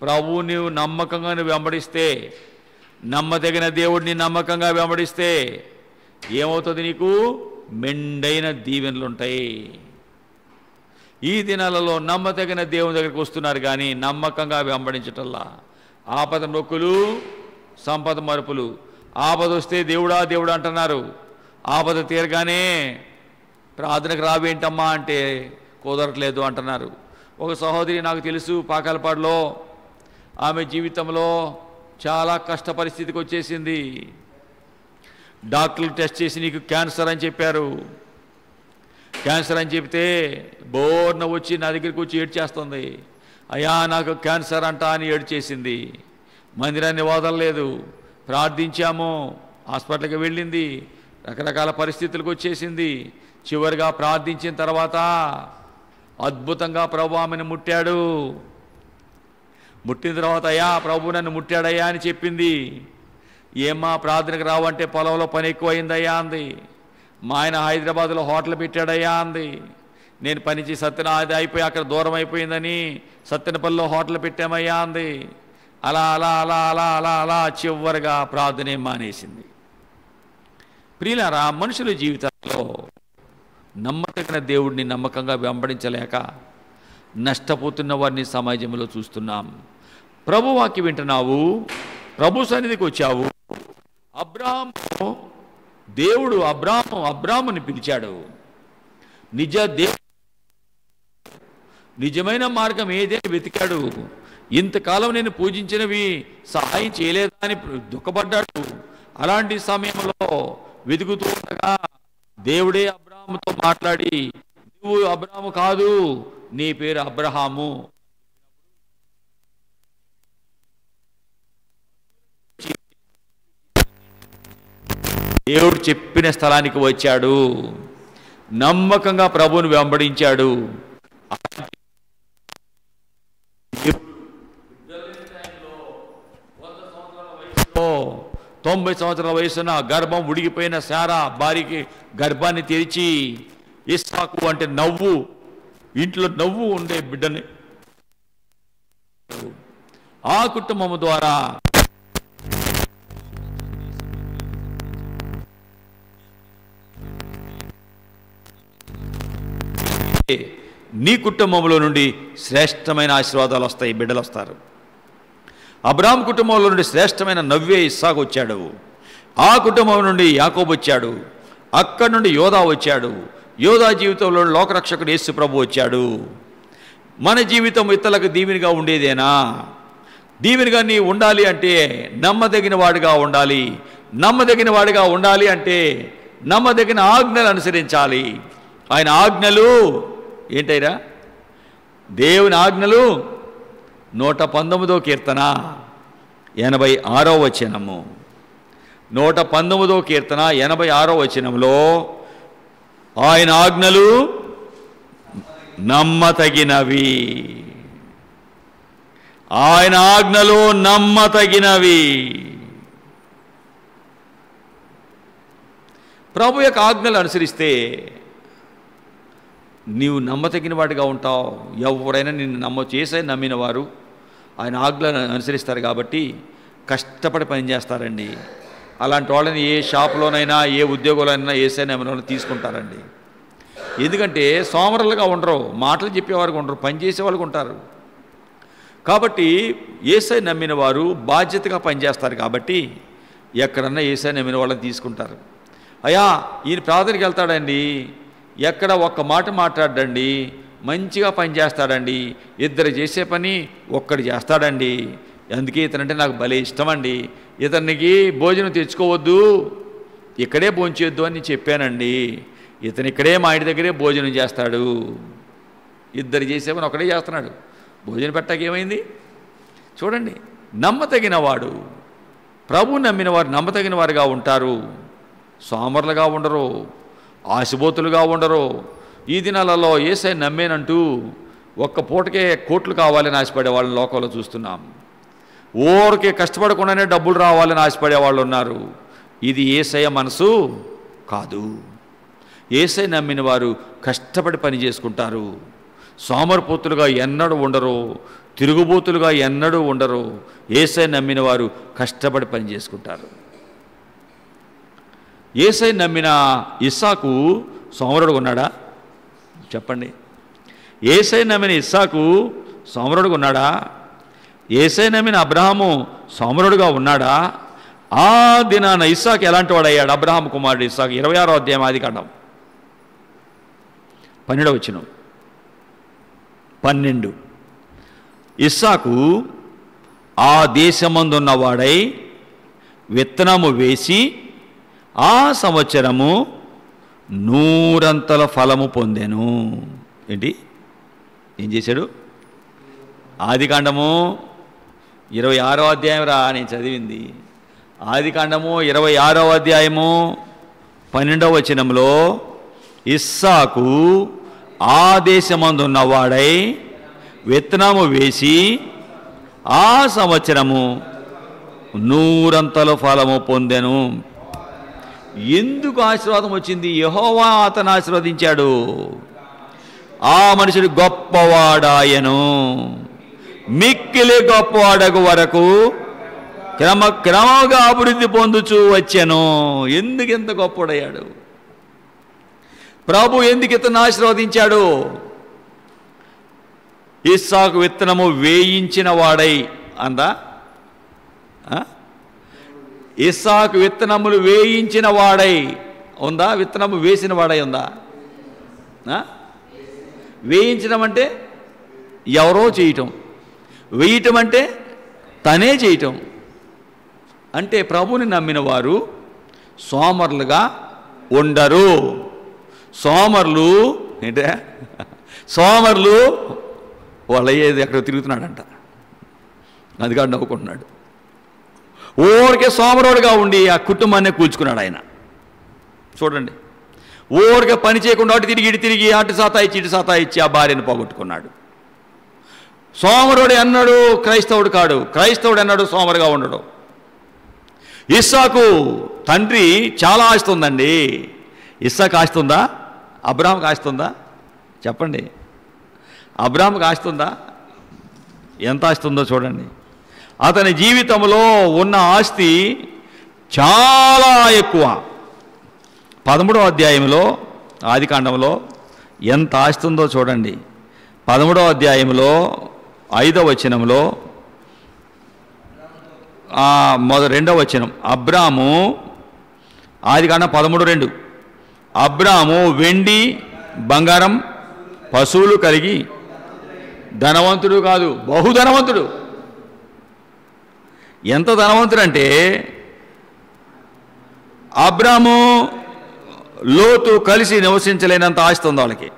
Speaker 1: ప్రభువు నీవు నమ్మకంగా వెంబడిస్తే, నమ్మదగిన దేవుడిని నమ్మకంగా వెంబడిస్తే ఏమవుతుంది? నీకు మెండైన దీవెనలు ఉంటాయి. ఈ దినాలలో నమ్మదగిన దేవుని దగ్గరికి వస్తున్నారు కానీ నమ్మకంగా వెంబడించటల్లా. ఆపద నొక్కులు, సంపద మరుపులు. ఆపద వస్తే దేవుడా దేవుడా అంటున్నారు. ఆపద తీరగానే ప్రార్థనకు రావేంటమ్మా అంటే కుదరట్లేదు అంటున్నారు. ఒక సహోదరి నాకు తెలుసు, పాకాలపాడులో. ఆమె జీవితంలో చాలా కష్ట పరిస్థితికి వచ్చేసింది. డాక్టర్లు టెస్ట్ చేసి నీకు క్యాన్సర్ అని చెప్పారు. క్యాన్సర్ అని చెప్తే బోర్న వచ్చి నా దగ్గరికి వచ్చి ఏడ్చేస్తుంది. అయ్యా నాకు క్యాన్సర్ అంట అని ఏడ్చేసింది. మందిరాన్ని వదలలేదు. ప్రార్థించాము, హాస్పిటల్కి వెళ్ళింది, రకరకాల పరిస్థితులకు వచ్చేసింది. చివరిగా ప్రార్థించిన తర్వాత అద్భుతంగా ప్రభు ఆమెను ముట్టాడు. ముట్టిన తర్వాత అయ్యా ప్రభు నన్ను ముట్టాడయ్యా అని చెప్పింది. ఏమ్మా ప్రార్థనకు రావంటే పొలంలో పని ఎక్కువైందయ్యా అంది. మా ఆయన హైదరాబాద్లో హోటల్ పెట్టాడయ్యా అంది. నేను పనిచేసి సత్యన అది అయిపోయి అక్కడ దూరం అయిపోయిందని సత్యనపల్లిలో హోటల్ పెట్టామయ్యా అంది. అలా అలా అలా అలా అలా అలా చివరిగా ప్రార్థనే మానేసింది. ప్రియులారా, మనుషుల జీవితాల్లో నమ్మకమైన దేవుడిని నమ్మకంగా వెంబడించలేక నష్టపోతున్న వారిని సమాజంలో చూస్తున్నాం. ప్రభు వాక్యం వింటున్నావు, ప్రభు సన్నిధికి వచ్చావు. దేవుడు అబ్రాముని పిలిచాడు. నిజమైన మార్గం ఏదైనా వెతికాడు. ఇంతకాలం నేను పూజించినవి సహాయం చేయలేదా అని దుఃఖపడ్డాడు. అలాంటి సమయంలో వెతుకుతూ ఉండగా దేవుడే అబ్రాహాముతో మాట్లాడి, నువ్వు అబ్రాహాము కాదు, నీ పేరు అబ్రహాము. దేవుడు చెప్పిన స్థలానికి వచ్చాడు. నమ్మకంగా ప్రభువుని వెంబడించాడు. 90 సంవత్సరాల వయసున గర్భం ఉడిగిపోయిన శారా భార్యకి గర్భాన్ని తెరిచి ఇస్సాకు అంటే నవ్వు, ఇంట్లో నవ్వు ఉండే బిడ్డని ఆ కుటుంబం ద్వారా నీ కుటుంబంలో నుండి శ్రేష్టమైన ఆశీర్వాదాలు వస్తాయి, బిడ్డలు వస్తారు. అబ్రాహాము కుటుంబంలో నుండి శ్రేష్టమైన నవ్వే ఇస్సాకు వచ్చాడు. ఆ కుటుంబం నుండి యాకోబు వచ్చాడు. అక్కడి నుండి యోధా వచ్చాడు. యోధా జీవితంలో లోకరక్షకుడు యేసు ప్రభు వచ్చాడు. మన జీవితం ఇతరులకు దీవెనగా ఉండేదేనా? దీవెనగా నీ ఉండాలి అంటే నమ్మదగిన వాడిగా ఉండాలి. నమ్మదగిన వాడిగా ఉండాలి అంటే నమ్మదగిన ఆజ్ఞలు అనుసరించాలి. ఆయన ఆజ్ఞలు ఏంటైరా? దేవుని ఆజ్ఞలు 119వ కీర్తన 86వ వచనము. 119వ కీర్తన 86వ వచనంలో ఆయన ఆజ్ఞలు నమ్మతగినవి. ఆయన ఆజ్ఞలు నమ్మతగినవి. ప్రభు యొక్క ఆజ్ఞలు అనుసరిస్తే నీవు నమ్మతగిన వాడిగా ఉంటావు. ఎవరైనా నిన్ను చేసే నమ్మిన వారు ఆయన ఆజ్ఞలను అనుసరిస్తారు కాబట్టి కష్టపడి పనిచేస్తారండి. అలాంటి వాళ్ళని ఏ షాపులోనైనా ఏ ఉద్యోగంలోనైనా ఏసై నమ్మిన వాళ్ళని తీసుకుంటారండి. ఎందుకంటే సోమరులుగా ఉండరు, మాటలు చెప్పేవారికి ఉండరు, పనిచేసే వాళ్ళకు ఉంటారు. కాబట్టి ఏసై నమ్మిన వారు బాధ్యతగా పనిచేస్తారు కాబట్టి ఎక్కడన్నా ఏసై నమ్మిన వాళ్ళని తీసుకుంటారు. అయ్యా ఈయన ప్రార్థనకి వెళ్తాడండి, ఎక్కడ ఒక్క మాట మాట్లాడండి, మంచిగా పని చేస్తాడండి, ఇద్దరు చేసే పని ఒక్కడు చేస్తాడండి, అందుకే ఇతనంటే నాకు భలే ఇష్టమండి, ఇతనికి భోజనం తెచ్చుకోవద్దు, ఇక్కడే భోంచేయొద్దు అని చెప్పానండి, ఇతను ఇక్కడే మా ఇంటి దగ్గరే భోజనం చేస్తాడు. ఇద్దరు చేసే పని ఒకడే చేస్తున్నాడు, భోజనం పెట్టాక ఏమైంది? చూడండి, నమ్మతగిన వాడు. ప్రభు నమ్మిన వారు నమ్మతగిన వారుగా ఉంటారు. సోమరులుగా ఉండరు, ఆశబోతులుగా ఉండరు. ఈ దినాలలో యేసయ్య నమ్మేనంటూ ఒక్క పూటకే కోట్లు కావాలని ఆశపడే వాళ్ళని లోకంలో చూస్తున్నాం. ఊరికే కష్టపడకుండానే డబ్బులు రావాలని ఆశపడే వాళ్ళు ఉన్నారు. ఇది యేసయ్య మనసు కాదు. యేసయ్య నమ్మిన వారు కష్టపడి పని చేసుకుంటారు. సోమరిపోతులుగా ఎన్నడూ ఉండరు, తిరుగుబోతులుగా ఎన్నడూ ఉండరు. యేసయ్య నమ్మిన వారు కష్టపడి పని చేసుకుంటారు. యేసయ్య నమ్మిన ఇస్సాకు సోమరుడుగా ఉన్నాడా? చెప్పండి. యేసయ్య నమ్మిన ఇస్సాకు సోమరుడుగా ఉన్నాడా? యేసయ్య నమ్మిన అబ్రహాము సోమరుడుగా ఉన్నాడా? ఆ దినాన ఇస్సాకు ఎలాంటి వాడయ్యాడు? అబ్రహాము కుమారుడు ఇస్సాకు. 26వ అధ్యాయం ఆదికాండం 12వ వచనం. 12 ఇస్సాకు ఆ దేశమందున్నవాడై విత్తనము వేసి ఆ సంవత్సరము 100 ఫలము పొందెను. ఏంటి ఏం చేశాడు? ఆదికాండము 26వ అధ్యాయం రా నేను చదివింది. ఆదికాండము 26వ అధ్యాయము 12వ వచనంలో ఇస్సాకు ఆ దేశమందున్నవాడై విత్తనము వేసి ఆ సంవత్సరము 100 ఫలము పొందెను. ఎందుకు ఆశీర్వాదం వచ్చింది? యెహోవా అతను ఆశీర్వదించాడు. ఆ మనుషుడు గొప్పవాడాయను. మిక్కిలి గొప్పవాడకు వరకు క్రమంగా అభివృద్ధి పొందుచూ వచ్చాను. ఎందుకు ఎంత గొప్పవాడయ్యాడు? ప్రభు ఎందుకు ఇతను ఆశీర్వదించాడు? ఇస్సాకు విత్తనము వేయించిన వాడై అందా? ఇస్సాకు విత్తనములు వేయించిన వాడై ఉందా? విత్తనము వేసిన వాడై ఉందా? వేయించడం అంటే ఎవరో చేయటం, వేయటం అంటే తనే చేయటం. అంటే ప్రభుని నమ్మిన వారు సోమరులుగా ఉండరు. సోమరులు ఏంటే సోమరులు వాళ్ళ ఏది ఎక్కడ తిరుగుతున్నాడంట, అది కాదు నవ్వుకుంటున్నాడు. ఊరికే సోమరుడుగా ఉండి ఆ కుటుంబాన్ని కూల్చుకున్నాడు ఆయన. చూడండి, ఊరికే పని చేయకుండా అటు తిరిగి ఇటు తిరిగి అటు సాతాయిచ్చి ఇటు సాతాయిచ్చి ఆ భార్యను పోగొట్టుకున్నాడు. సోమరుడు అన్నాడు క్రైస్తవుడు కాడు, క్రైస్తవుడు అన్నాడు సోమరుగా ఉండడు. ఇస్సాకు తండ్రి చాలా ఆస్తి ఉందండి. ఇస్సాకు ఆస్తి ఉందా? అబ్రాహాముకు ఆస్తి ఉందా? చెప్పండి. అబ్రాహాముకు ఆస్తి ఉందా? ఎంత ఆస్తి ఉందో చూడండి. అతని జీవితంలో ఉన్న ఆస్తి చాలా ఎక్కువ. 13వ అధ్యాయంలో ఆదికాండంలో ఎంత ఆస్తి ఉందో చూడండి. 13వ అధ్యాయంలో 5వ వచనంలో 2వ వచనం, అబ్రాము ఆదికాండం 13:2 అబ్రాము వెండి బంగారం పశువులు కలిగి ధనవంతుడు కాదు, బహుధనవంతుడు. ఎంత ధనవంతుడు అంటే అబ్రాము లోతు కలిసి నివసించలేనంత ఆస్తి ఉంది వాళ్ళకి.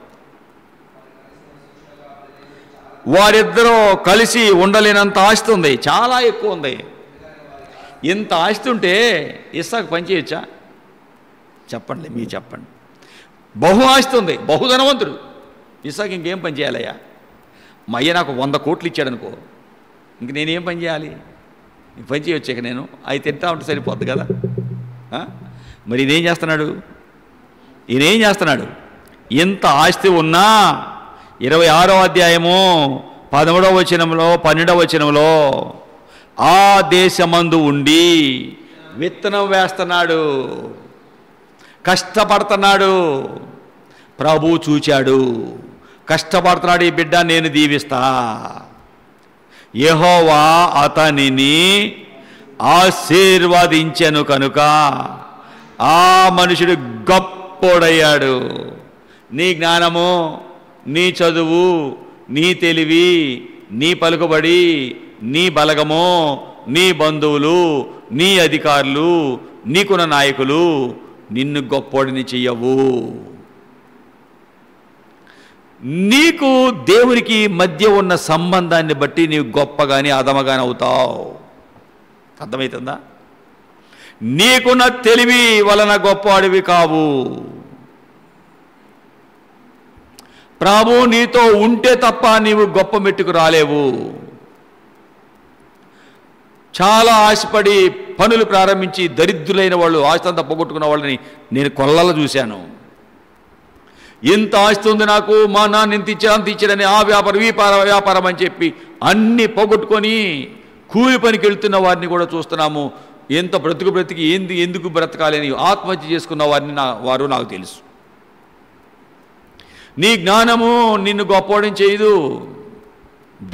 Speaker 1: వారిద్దరూ కలిసి ఉండలేనంత ఆస్తి ఉంది, చాలా ఎక్కువ ఉంది. ఇంత ఆస్తి ఉంటే ఇస్సాకు పని చేయొచ్చా? చెప్పండి, మీరు చెప్పండి. బహు ఆస్తి ఉంది, బహుధనవంతుడు. ఇస్సాకు ఇంకేం పని చేయాలయ్యా? మా అయ్య నాకు 100 కోట్లు ఇచ్చాడు అనుకో, ఇంక నేనేం పని చేయాలి? పని చేయొచ్చు ఇక నేను, అవి తింటా ఉంటే సరిపోద్ది కదా. మరి ఈయనేం చేస్తున్నాడు? ఈయనేం చేస్తున్నాడు? ఇంత ఆస్తి ఉన్నా 26వ అధ్యాయము 13వ వచనంలో 12వ వచనంలో ఆ దేశమందు ఉండి విత్తనం వేస్తున్నాడు, కష్టపడుతున్నాడు. ప్రభు చూచాడు, కష్టపడుతున్నాడు ఈ బిడ్డ, నేను దీవిస్తా. యెహోవా అతనిని ఆశీర్వదించెను కనుక ఆ మనుషుడు గొప్పోడయ్యాడు. నీ జ్ఞానము, నీ చదువు, నీ తెలివి, నీ పలుకుబడి, నీ బలగము, నీ బంధువులు, నీ అధికారులు, నీకున్న నాయకులు నిన్ను గొప్పోడిని చెయ్యవు. నీకు దేవునికి మధ్య ఉన్న సంబంధాన్ని బట్టి నీవు గొప్పగాని అధమగాని అవుతావు. అర్థమవుతుందా? నీకున్న తెలివి వలన గొప్పవాడివి కావు. ప్రభు నీతో ఉంటే తప్ప నీవు గొప్ప మెట్టుకు రాలేవు. చాలా ఆశపడి పనులు ప్రారంభించి దరిద్రులైన వాళ్ళు, ఆస్తి అంతా పోగొట్టుకున్న వాళ్ళని నేను కొల్లలు చూశాను. ఇంత ఆస్తి ఉంది నాకు, మా నాన్న ఇంత ఇచ్చాడు అంత ఇచ్చాడని ఆ వ్యాపారం ఈ వ్యాపారం అని చెప్పి అన్నీ పోగొట్టుకొని కూలి పనికి వెళ్తున్న వారిని కూడా చూస్తున్నాము. ఎంత బ్రతికి ఎందుకు బ్రతకాలి అని ఆత్మహత్య చేసుకున్న వారు నాకు తెలుసు. నీ జ్ఞానము నిన్ను గొప్పవాడిని చేయదు,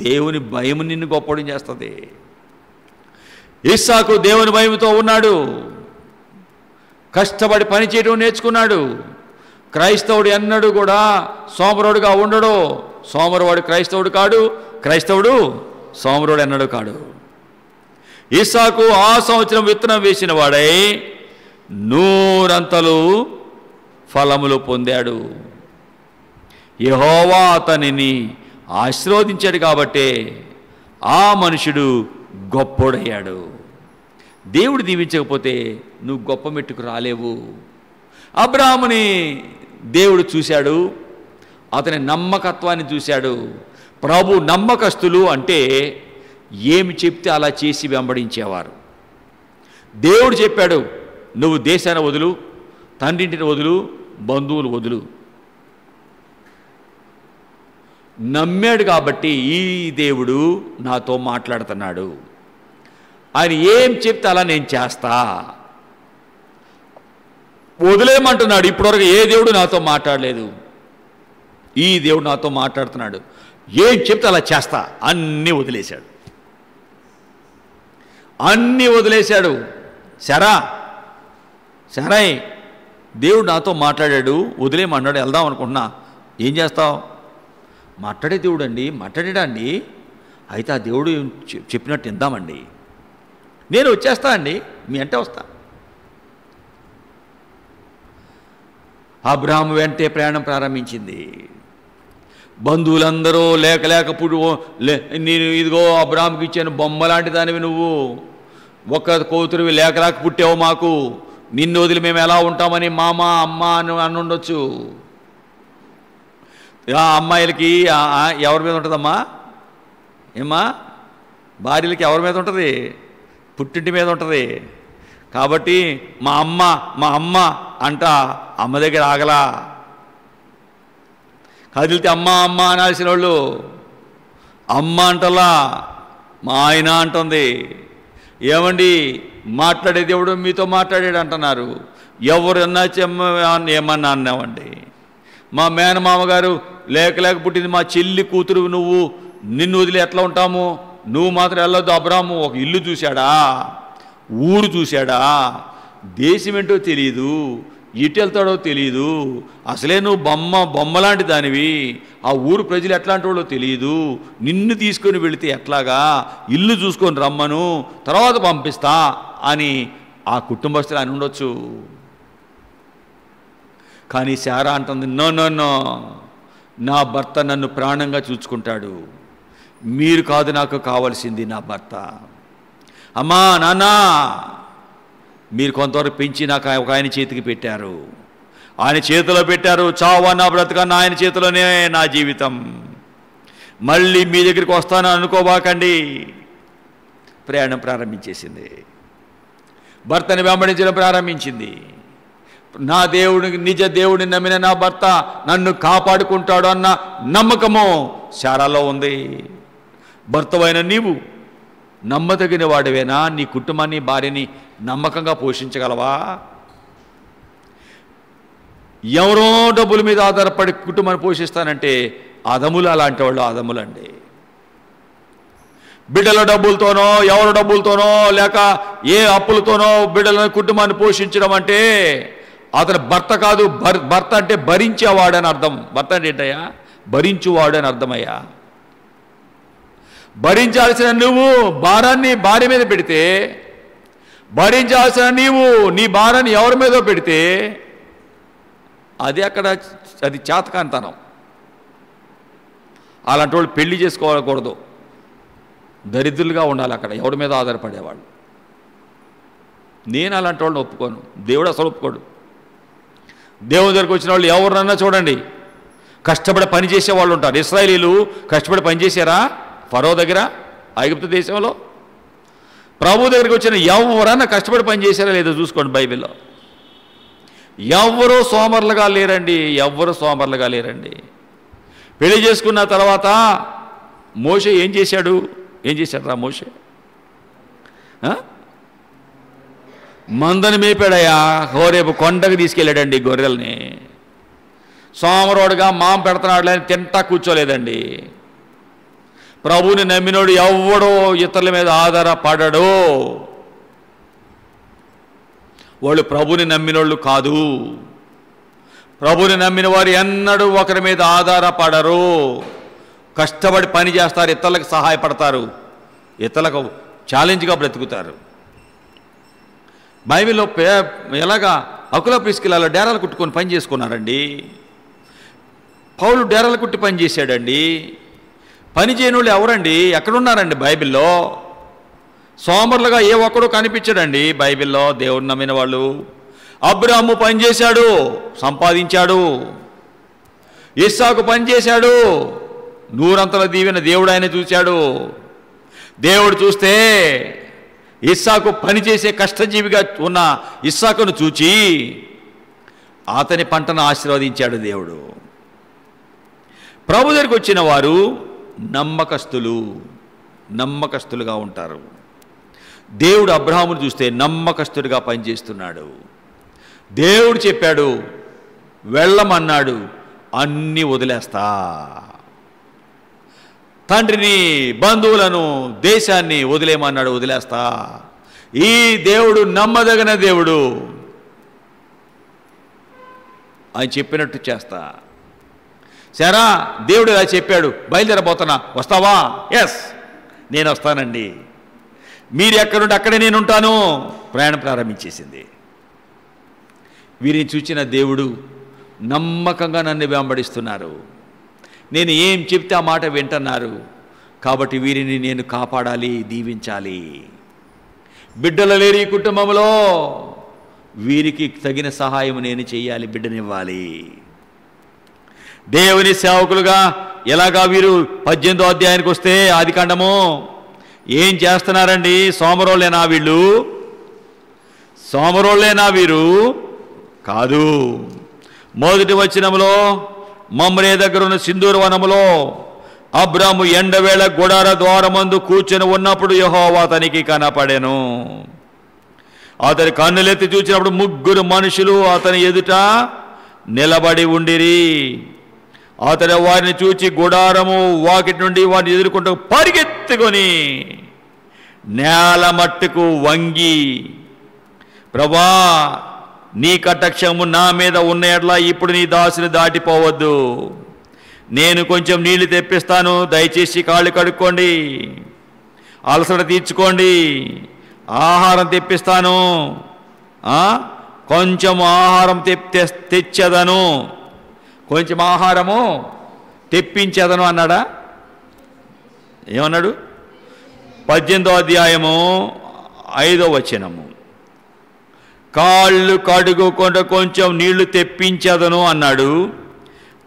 Speaker 1: దేవుని భయం నిన్ను గొప్పవాడిని చేస్తుంది. ఇస్సాకు దేవుని భయంతో ఉన్నాడు, కష్టపడి పని చేయడం నేర్చుకున్నాడు. క్రైస్తవుడు ఎన్నడూ కూడా సోమరుడుగా ఉండడు. సోమరువాడు క్రైస్తవుడు కాడు, క్రైస్తవుడు సోమరుడు ఎన్నడూ కాడు. ఇస్సాకు ఆ సంవత్సరం విత్తనం వేసిన వాడై 100 అంతలు ఫలములు పొందాడు. యెహోవా అతనిని ఆశీర్వదించాడు కాబట్టే ఆ మనుషుడు గొప్పోడయ్యాడు. దేవుడు దీవించకపోతే నువ్వు గొప్ప మెట్టుకు రాలేవు. అబ్రాహాముని దేవుడు చూశాడు, అతని నమ్మకత్వాన్ని చూశాడు. ప్రభు నమ్మకస్తులు అంటే ఏమి చెప్తే అలా చేసి వెంబడించేవారు. దేవుడు చెప్పాడు, నువ్వు దేశాన్ని వదులు, తండ్రింటిని వదులు, బంధువులు వదులు. నమ్మాడు కాబట్టి ఈ దేవుడు నాతో మాట్లాడుతున్నాడు, ఆయన ఏం చెప్తే అలా నేను చేస్తా, వదిలేయమంటున్నాడు. ఇప్పటివరకు ఏ దేవుడు నాతో మాట్లాడలేదు, ఈ దేవుడు నాతో మాట్లాడుతున్నాడు, ఏం చెప్తే అలా చేస్తా. అన్నీ వదిలేశాడు, అన్నీ వదిలేశాడు. సరే దేవుడు నాతో మాట్లాడాడు, వదిలేయమన్నాడు, వెళ్దాం అనుకుంటున్నా, ఏం చేస్తావు? మాట్లాడే దేవుడు అండి, మాట్లాడాడా అండి? అయితే ఆ దేవుడు చెప్పినట్టు విందామండి, నేను వచ్చేస్తా అండి, మీ అంటే వస్తా. అబ్రాహాము వెంటే ప్రయాణం ప్రారంభించింది. బంధువులందరూ లేకప్పుడు నేను ఇదిగో అబ్రాహాముకి ఇచ్చాను, బొమ్మ లాంటి దానివి నువ్వు, ఒక్క కూతురువి లేక పుట్టావు మాకు, నిన్ను వదిలి మేము ఎలా ఉంటామని మామ అమ్మ అని ఉండొచ్చు. ఆ అమ్మాయిలకి ఎవరి మీద ఉంటుందమ్మా? ఏమ్మా, భార్యలకి ఎవరి మీద ఉంటుంది? పుట్టింటి మీద ఉంటుంది. కాబట్టి మా అమ్మ అంట అమ్మ దగ్గర ఆగలా. కదిలితే అమ్మ అనాల్సిన వాళ్ళు అమ్మ అంటలా, మా ఆయన అంటుంది. ఏమండి, మాట్లాడే దేవుడు మీతో మాట్లాడాడు అంటున్నారు, ఎవరన్నా ఏమన్నా అన్నామండి. మా మేనమామగారు లేక పుట్టింది మా చెల్లి కూతురు నువ్వు, నిన్ను వదిలి ఎట్లా ఉంటాము, నువ్వు మాత్రం వెళ్ళొద్దు. అబ్రాహాము ఒక ఇల్లు చూశాడా, ఊరు చూశాడా, దేశం ఏంటో తెలియదు, ఇటు వెళ్తాడో తెలియదు, అసలే నువ్వు బొమ్మలాంటి దానివి, ఆ ఊరు ప్రజలు ఎట్లాంటి వాళ్ళో తెలియదు, నిన్ను తీసుకొని వెళితే ఎట్లాగా, ఇల్లు చూసుకొని రమ్మను, తర్వాత పంపిస్తా అని ఆ కుటుంబస్తులు అని ఉండొచ్చు. కానీ శారా అంటుంది, నో, నా భర్త నన్ను ప్రాణంగా చూసుకుంటాడు, మీరు కాదు నాకు కావాల్సింది నా భర్త. అమ్మా నాన్న, మీరు కొంతవరకు పెంచి నాకు ఒక ఆయన చేతికి పెట్టారు, ఆయన చేతిలో పెట్టారు, చావన్నా బ్రతకన్నా ఆయన చేతిలోనే నా జీవితం, మళ్ళీ మీ దగ్గరికి వస్తానని అనుకోబాకండి. ప్రయాణం ప్రారంభించేసింది, భర్తని వెంబడించడం ప్రారంభించింది. నా దేవుడికి, నిజ దేవుడిని నమ్మిన నా భర్త నన్ను కాపాడుకుంటాడు అన్న నమ్మకము శారాలో ఉంది. భర్తవైన నీవు నమ్మదగిన వాడివేనా? నీ కుటుంబాన్ని, భార్యని నమ్మకంగా పోషించగలవా? ఎవరో డబ్బుల మీద ఆధారపడి కుటుంబాన్ని పోషిస్తానంటే అదములు, అలాంటి వాళ్ళు అదములండి. బిడ్డల డబ్బులతోనో, ఎవరి డబ్బులతోనో, లేక ఏ అప్పులతోనో బిడ్డలను, కుటుంబాన్ని పోషించడం అంటే అతను భర్త కాదు. భర్త అంటే భరించేవాడని అర్థం. భర్త అంటే ఏంటయ్యా? భరించువాడు అని అర్థమయ్యా. భరించాల్సిన నువ్వు భారాన్ని భార్య మీద పెడితే, భరించాల్సిన నీవు నీ భారాన్ని ఎవరి మీదో పెడితే అది చేతకాంతనం. అలాంటి వాళ్ళు పెళ్లి చేసుకోకూడదు, దరిద్రులుగా ఉండాలి అక్కడ, ఎవరి మీద ఆధారపడేవాళ్ళు. నేను అలాంటి వాళ్ళని ఒప్పుకోను, దేవుడు అసలు ఒప్పుకోడు. దేవుని దగ్గరికి వచ్చిన వాళ్ళు ఎవరినన్నా చూడండి, కష్టపడి పని చేసే వాళ్ళు ఉంటారు. ఇశ్రాయేలీలు కష్టపడి పని చేశారా ఫరో దగ్గర, ఐగుప్తు దేశంలో? ప్రభు దగ్గరికి వచ్చిన ఎవరన్నా కష్టపడి పని చేశారా లేదో చూసుకోండి బైబిల్లో. ఎవరూ సోమరులుగా లేరండి, ఎవరు సోమరులుగా లేరండి. పెళ్లి చేసుకున్న తర్వాత మోషే ఏం చేశాడు రా మోషే? మందని మేపాడయ్యా, హోరేపు కొండకు తీసుకెళ్ళాడండి గొర్రెల్ని. సోమరోడుగా మాం పెడుతున్నాడు అని తింటా కూర్చోలేదండి. ప్రభువుని నమ్మినోడు ఎవడో ఇతరుల మీద ఆధారపడడు. వాళ్ళు ప్రభుని నమ్మినోళ్ళు కాదు. ప్రభుని నమ్మిన వారు ఎన్నడూ ఒకరి మీద ఆధారపడరు. కష్టపడి పని చేస్తారు, ఇతరులకు సహాయపడతారు, ఇతరులకు ఛాలెంజ్గా బ్రతుకుతారు. బైబిల్లో ఎలాగా అకుల ప్రిస్కిలాలో డేరాలు కుట్టుకొని పని చేసుకున్నారండి. పౌలు డేరాలు కుట్టి పని చేశాడండి. పని చేయని వాళ్ళు ఎవరండి? ఎక్కడున్నారండి బైబిల్లో? సోమరులుగా ఏ ఒక్కడూ కనిపించడండి బైబిల్లో దేవుడిని నమ్మిన వాళ్ళు. అబ్రాహాము పని చేశాడు, సంపాదించాడు. ఇస్సాకు పని చేశాడు, నూరంతల దీవెన దేవుడు ఆయన చూశాడు. దేవుడు చూస్తే ఇస్సాకు పనిచేసే కష్టజీవిగా ఉన్న ఇస్సాకును చూచి అతని పంటను ఆశీర్వదించాడు దేవుడు. ప్రభు దగ్గరికి వచ్చిన వారు నమ్మకస్తులుగా ఉంటారు. దేవుడు అబ్రహామును చూస్తే నమ్మకస్తుడిగా పనిచేస్తున్నాడు. దేవుడు చెప్పాడు, వెళ్ళమన్నాడు, అన్నీ వదిలేస్తా, తండ్రిని, బంధువులను, దేశాన్ని వదిలేయమన్నాడు, వదిలేస్తా. ఈ దేవుడు నమ్మదగిన దేవుడు, ఆయన చెప్పినట్టు చేస్తా. సరే, దేవుడు ఇలా చెప్పాడు, బయలుదేరబోతున్నా, వస్తావా? ఎస్, నేను వస్తానండి. మీరు ఎక్కడుంటే అక్కడే నేను ఉంటాను. ప్రయాణం ప్రారంభించేసింది. వీరిని చూచిన దేవుడు నమ్మకంగా నన్ను వెంబడిస్తున్నారు, నేను ఏం చెప్తే ఆ మాట వింటున్నారు, కాబట్టి వీరిని నేను కాపాడాలి, దీవించాలి. బిడ్డలు లేరు ఈ కుటుంబంలో, వీరికి తగిన సహాయం నేను చేయాలి, బిడ్డనివ్వాలి. దేవుని సేవకులుగా ఎలాగా వీరు 18వ అధ్యాయానికి వస్తే ఆదికాండము ఏం చేస్తున్నారండి? సోమరోళ్ళేనా వీళ్ళు? సోమరోళ్ళేనా వీరు? కాదు. మొదటి వచనంలో మమ్రే దగ్గర ఉన్న సింధూర వనములో అబ్రాము ఎండవేళ గుడార ద్వారమందు కూర్చొని ఉన్నప్పుడు యెహోవా అతనికి కనపడెను. అతని కన్నులెత్తి చూసినప్పుడు 3 మనుషులు అతని ఎదుట నిలబడి ఉండిరి. అతడు వారిని చూచి గుడారము వాకిటి నుండి వారిని ఎదుర్కొంటూ పరిగెత్తుకొని నేల మట్టుకు వంగి, ప్రభా, నీ కటాక్షము నా మీద ఉన్న ఎడ్ల ఇప్పుడు నీ దాసుని దాటిపోవద్దు, నేను కొంచెం నీళ్లు తెప్పిస్తాను, దయచేసి కాళ్ళు కడుక్కోండి, అలసట తీర్చుకోండి, ఆహారం తెప్పిస్తాను, కొంచెం ఆహారం తెచ్చేదను, కొంచెం ఆహారము తెప్పించేదను అన్నాడా? ఏమన్నాడు? 18వ అధ్యాయము 5వ వచనము, కాళ్ళు కడుక్కుంటూ కొంచెం నీళ్లు తెప్పించేదను అన్నాడు.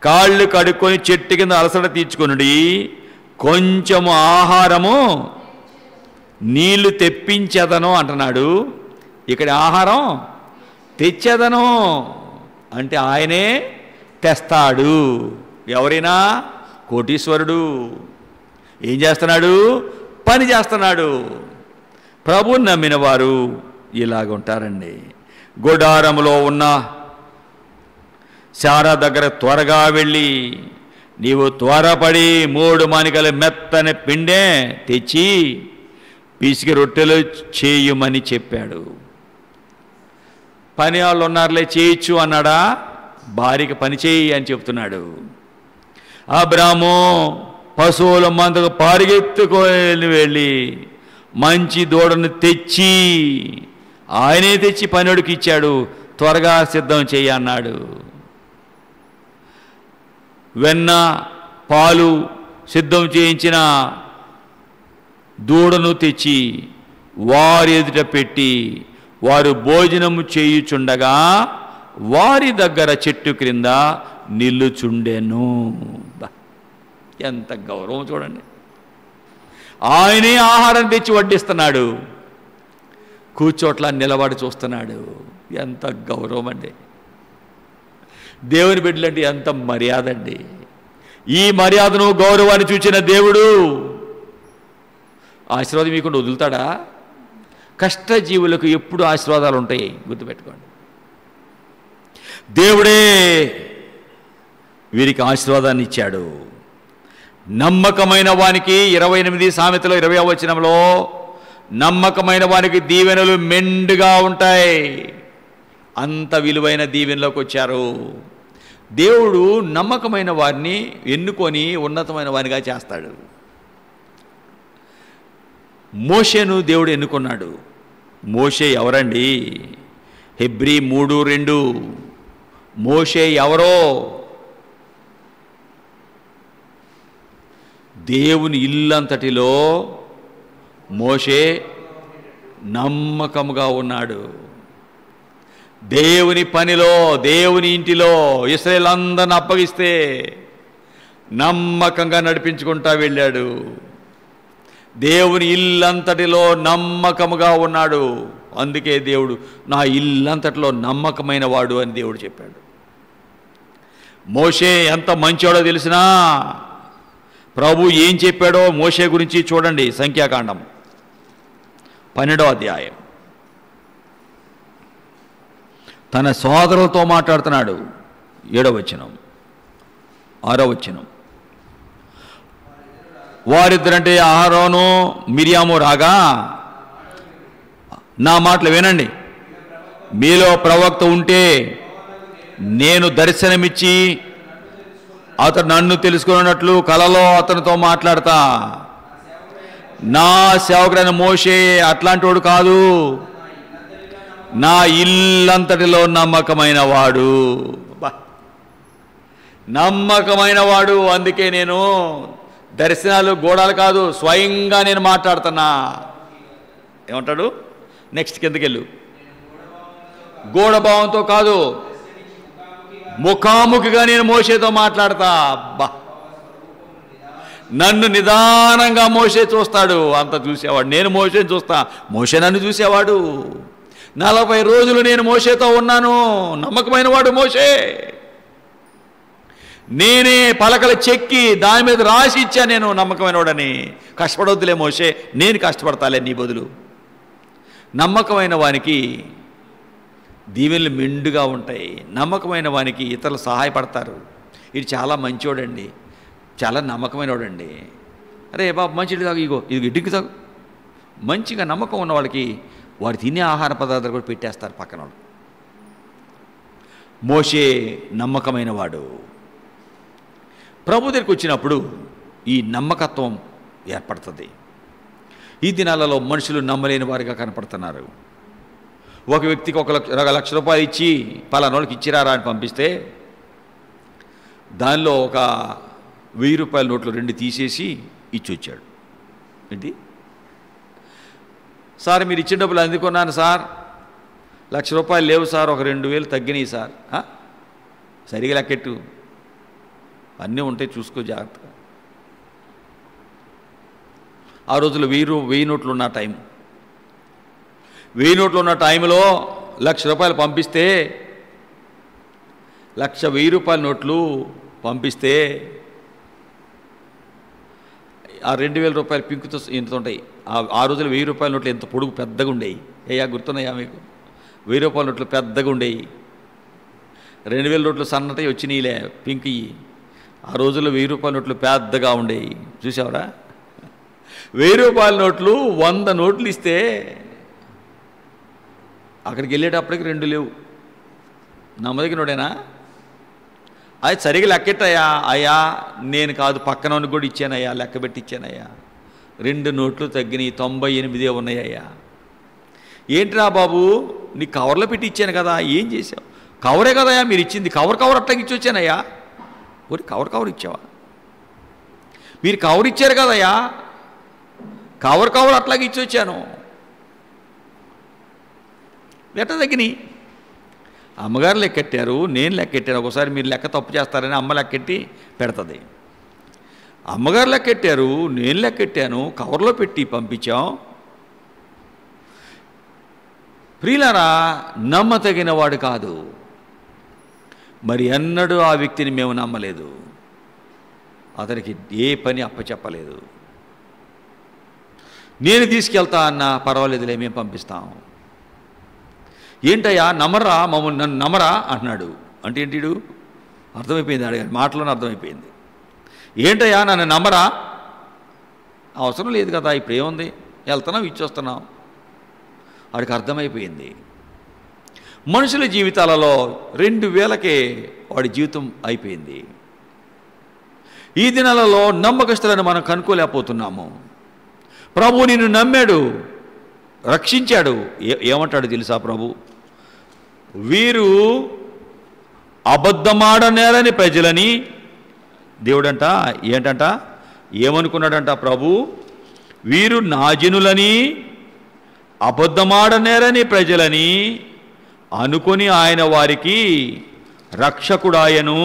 Speaker 1: కాళ్ళు కడుక్కొని చెట్టు కింద అలసట తీర్చుకొనుడి, కొంచెం ఆహారము నీళ్లు తెప్పించేదను అంటున్నాడు. ఇక్కడ ఆహారం తెచ్చేదను అంటే ఆయనే తెస్తాడు. ఎవరైనా? కోటీశ్వరుడు. ఏం చేస్తున్నాడు? పని చేస్తున్నాడు. ప్రభువుని నమ్మిన వారు ఇలాగుంటారండి. గుడారంలో ఉన్న శారా దగ్గర త్వరగా వెళ్ళి, నీవు త్వరపడి 3 మానికల మెత్తని పిండే తెచ్చి పిసికి రొట్టెలు చేయమని చెప్పాడు. పని వాళ్ళు ఉన్నారులే, చేయొచ్చు అన్నాడా? భార్యకి పని చేయి అని చెప్తున్నాడు. అబ్రాము పశువుల మందకు పరిగెత్తుకొని వెళ్ళి మంచి దూడను తెచ్చి, ఆయనే తెచ్చి పనివాడికి ఇచ్చాడు, త్వరగా సిద్ధం చేయి అన్నాడు. వెన్న, పాలు సిద్ధం చేయించిన దూడను తెచ్చి వారి ఎదుట పెట్టి వారు భోజనము చేయుచుండగా వారి దగ్గర చెట్టు క్రింద నిల్లుచుండెను. ఎంత గౌరవం చూడండి. ఆయనే ఆహారం తెచ్చి వడ్డిస్తున్నాడు, కూర్చోట్ల నిలబడి చూస్తున్నాడు. ఎంత గౌరవం అండి. దేవుని బిడ్డలంటే ఎంత మర్యాద అండి. ఈ మర్యాదను, గౌరవాన్ని చూచిన దేవుడు ఆశీర్వాదం మీకుండా వదులుతాడా? కష్టజీవులకు ఎప్పుడు ఆశీర్వాదాలు ఉంటాయి, గుర్తుపెట్టుకోండి. దేవుడే వీరికి ఆశీర్వాదాన్ని ఇచ్చాడు. నమ్మకమైన వానికి 28 సామెతలో 20వ వచనంలో నమ్మకమైన వానికి దీవెనలు మెండుగా ఉంటాయి. అంత విలువైన దీవెనలోకి వచ్చారు. దేవుడు నమ్మకమైన వారిని ఎన్నుకొని ఉన్నతమైన వారిగా చేస్తాడు. మోషేను దేవుడు ఎన్నుకున్నాడు. మోషే ఎవరండి? హెబ్రీ 3:2. మోషే ఎవరో? దేవుని ఇల్లంతటిలో మోషే నమ్మకముగా ఉన్నాడు. దేవుని పనిలో, దేవుని ఇంటిలో ఇశ్రాయేలు అందరిని అప్పగిస్తే నమ్మకంగా నడిపించుకుంటా వెళ్ళాడు. దేవుని ఇల్లంతటిలో నమ్మకముగా ఉన్నాడు. అందుకే దేవుడు నా ఇల్లంతటిలో నమ్మకమైన వాడు అని దేవుడు చెప్పాడు. మోషే ఎంత మంచోడో తెలిసినా ప్రభు ఏం చెప్పాడో మోషే గురించి చూడండి. సంఖ్యాకాండం 12వ అధ్యాయం. తన సోదరులతో మాట్లాడుతున్నాడు. 7వ వచనం 6వ వచనం. వారిద్దరంటే అహరోను మిరియాము రాగా, నా మాటలు వినండి, మీలో ప్రవక్త ఉంటే నేను దర్శనమిచ్చి అతడు నన్ను తెలుసుకున్నట్లు కలలో అతనితో మాట్లాడతా. నా సేవకుడైన మోషే అట్లాంటి వాడు కాదు, నా ఇల్లంతటిలో నమ్మకమైన వాడు. నమ్మకమైన వాడు. అందుకే నేను దర్శనాలు గోడాలు కాదు, స్వయంగా నేను మాట్లాడుతున్నా. ఏమంటాడు నెక్స్ట్? కిందకెళ్ళు. గూఢభావంతో కాదు, ముఖాముఖిగా నేను మోషేతో మాట్లాడతా. అబ్బా, నన్ను నిదానంగా మోషే చూస్తాడు. అంత చూసేవాడు. నేను మోషేని చూస్తా, మోషే నన్ను చూసేవాడు. 40 రోజులు నేను మోషేతో ఉన్నాను. నమ్మకమైన వాడు మోషే. నేనే పలకలు చెక్కి దాని మీద రాసి ఇచ్చా నేను నమ్మకమైన వాడని. కష్టపడొద్దులే మోషే, నేను కష్టపడతాలే నీ బదులు. నమ్మకమైన వానికి దీవెనలు మెండుగా ఉంటాయి. నమ్మకమైన వానికి ఇతరులు సహాయపడతారు. ఇది చాలా మంచివాడండి, చాలా నమ్మకమైన వాడండి. అరే బాబు మంచిది తాగు, ఇగో ఇది ఇడ్డికి తాగు. మంచిగా నమ్మకం ఉన్న వాళ్ళకి వాడు తినే ఆహార పదార్థాలు కూడా పెట్టేస్తారు పక్కన వాళ్ళు. మోషే నమ్మకమైన వాడు. ప్రభు దగ్గరికి వచ్చినప్పుడు ఈ నమ్మకత్వం ఏర్పడుతుంది. ఈ దినాలలో మనుషులు నమ్మలేని వారిగా కనపడుతున్నారు. ఒక వ్యక్తికి 1,00,000 రూపాయలు ఇచ్చి పలానోళ్ళకి ఇచ్చిరారా అని పంపిస్తే దానిలో ఒక 1000 రూపాయల నోట్లు 2 తీసేసి ఇచ్చి వచ్చాడు. ఏంటి సార్ మీరు ఇచ్చిన డబ్బులు అందుకున్నాను సార్, 1,00,000 రూపాయలు లేవు సార్, ఒక 2,000 తగ్గినాయి సార్. సరిగా లెక్కెట్టు, అన్నీ ఉంటాయి చూసుకో జాగ్రత్తగా. ఆ రోజుల్లో 1000 నోట్లు ఉన్న టైం, 1000 నోట్లు ఉన్న టైంలో 1,00,000 రూపాయలు పంపిస్తే 1,00,000 రూపాయల నోట్లు పంపిస్తే ఆ 2,000 రూపాయలు పింకుతో ఎంత ఉంటాయి. ఆ రోజుల్లో 1000 రూపాయల నోట్లు ఎంత పొడుగు పెద్దగా ఉండేవి. అయ్యా గుర్తున్నాయా మీకు? 1000 రూపాయల నోట్లు పెద్దగా ఉండేవి. 2,000 నోట్లు సన్నటి వచ్చినాయిలే పింక్. ఆ రోజుల్లో 1000 రూపాయల నోట్లు పెద్దగా ఉండేవి. చూసావరా? 1000 రూపాయల నోట్లు 100 నోట్లు ఇస్తే అక్కడికి వెళ్ళేటప్పటికి 2 లేవు. నమ్మదగినోడేనా? అది సరిగా లెక్కెట్టయ్యా. అయ్యా నేను కాదు పక్కన కూడా ఇచ్చానయ్యా, లెక్క పెట్టి ఇచ్చానయ్యా, 2 నోట్లు తగ్గినాయి, 98 ఉన్నాయ్యా. ఏంటిరా బాబు నీ కవర్లో పెట్టి ఇచ్చాను కదా, ఏం చేసావు? కవరే కదయ్యా మీరు ఇచ్చింది, కవర్ అట్లాగే ఇచ్చి వచ్చానయ్యా. ఒరి కవర్ ఇచ్చావా? మీరు కవర్ ఇచ్చారు కదయ్యా, కవర్ అట్లాగే ఇచ్చి వచ్చాను. ఎట్ట తగ్గినాయి? అమ్మగారు లెక్కెట్టారు, నేను లెక్కెట్టాను. ఒకసారి మీరు లెక్క తప్పు చేస్తారని అమ్మ లెక్కెట్టి పెడుతుంది. అమ్మగారు లెక్కెట్టారు, నేను లెక్కెట్టాను, కవర్లో పెట్టి పంపించాం. ప్రియులారా, నమ్మతగిన వాడు కాదు. మరి ఎన్నడూ ఆ వ్యక్తిని మేము నమ్మలేదు. అతనికి ఏ పని అప్పచెప్పలేదు. నేను తీసుకెళ్తా అన్నా పర్వాలేదులే మేము పంపిస్తాం. ఏంటయ్యా నమ్మరా మమ్మల్ని, నన్ను నమ్మరా అంటున్నాడు. అంటే ఏంటిడు? అర్థమైపోయింది, అడిగాడు మాటలోనే అర్థమైపోయింది. ఏంటయ్యా నన్ను నమ్మరా? అవసరం లేదు కదా, ఇప్పుడు ఏముంది, వెళ్తున్నాం ఇచ్చొస్తున్నాం. వాడికి అర్థమైపోయింది. మనుషుల జీవితాలలో 2000కే వాడి జీవితం అయిపోయింది. ఈ దినాలలో నమ్మకస్తులను మనం కనుక్కోలేకపోతున్నాము. ప్రభు నిన్ను నమ్మాడు, రక్షించాడు. ఏమంటాడు తెలుసా ప్రభు? వీరు అబద్ధమాడనేరని ప్రజలని దేవుడంట. ఏంటంట? ఏమనుకున్నాడంట ప్రభు? వీరు నాజనులని అబద్ధమాడనేరని ప్రజలని అనుకొని ఆయన వారికి రక్షకుడాయను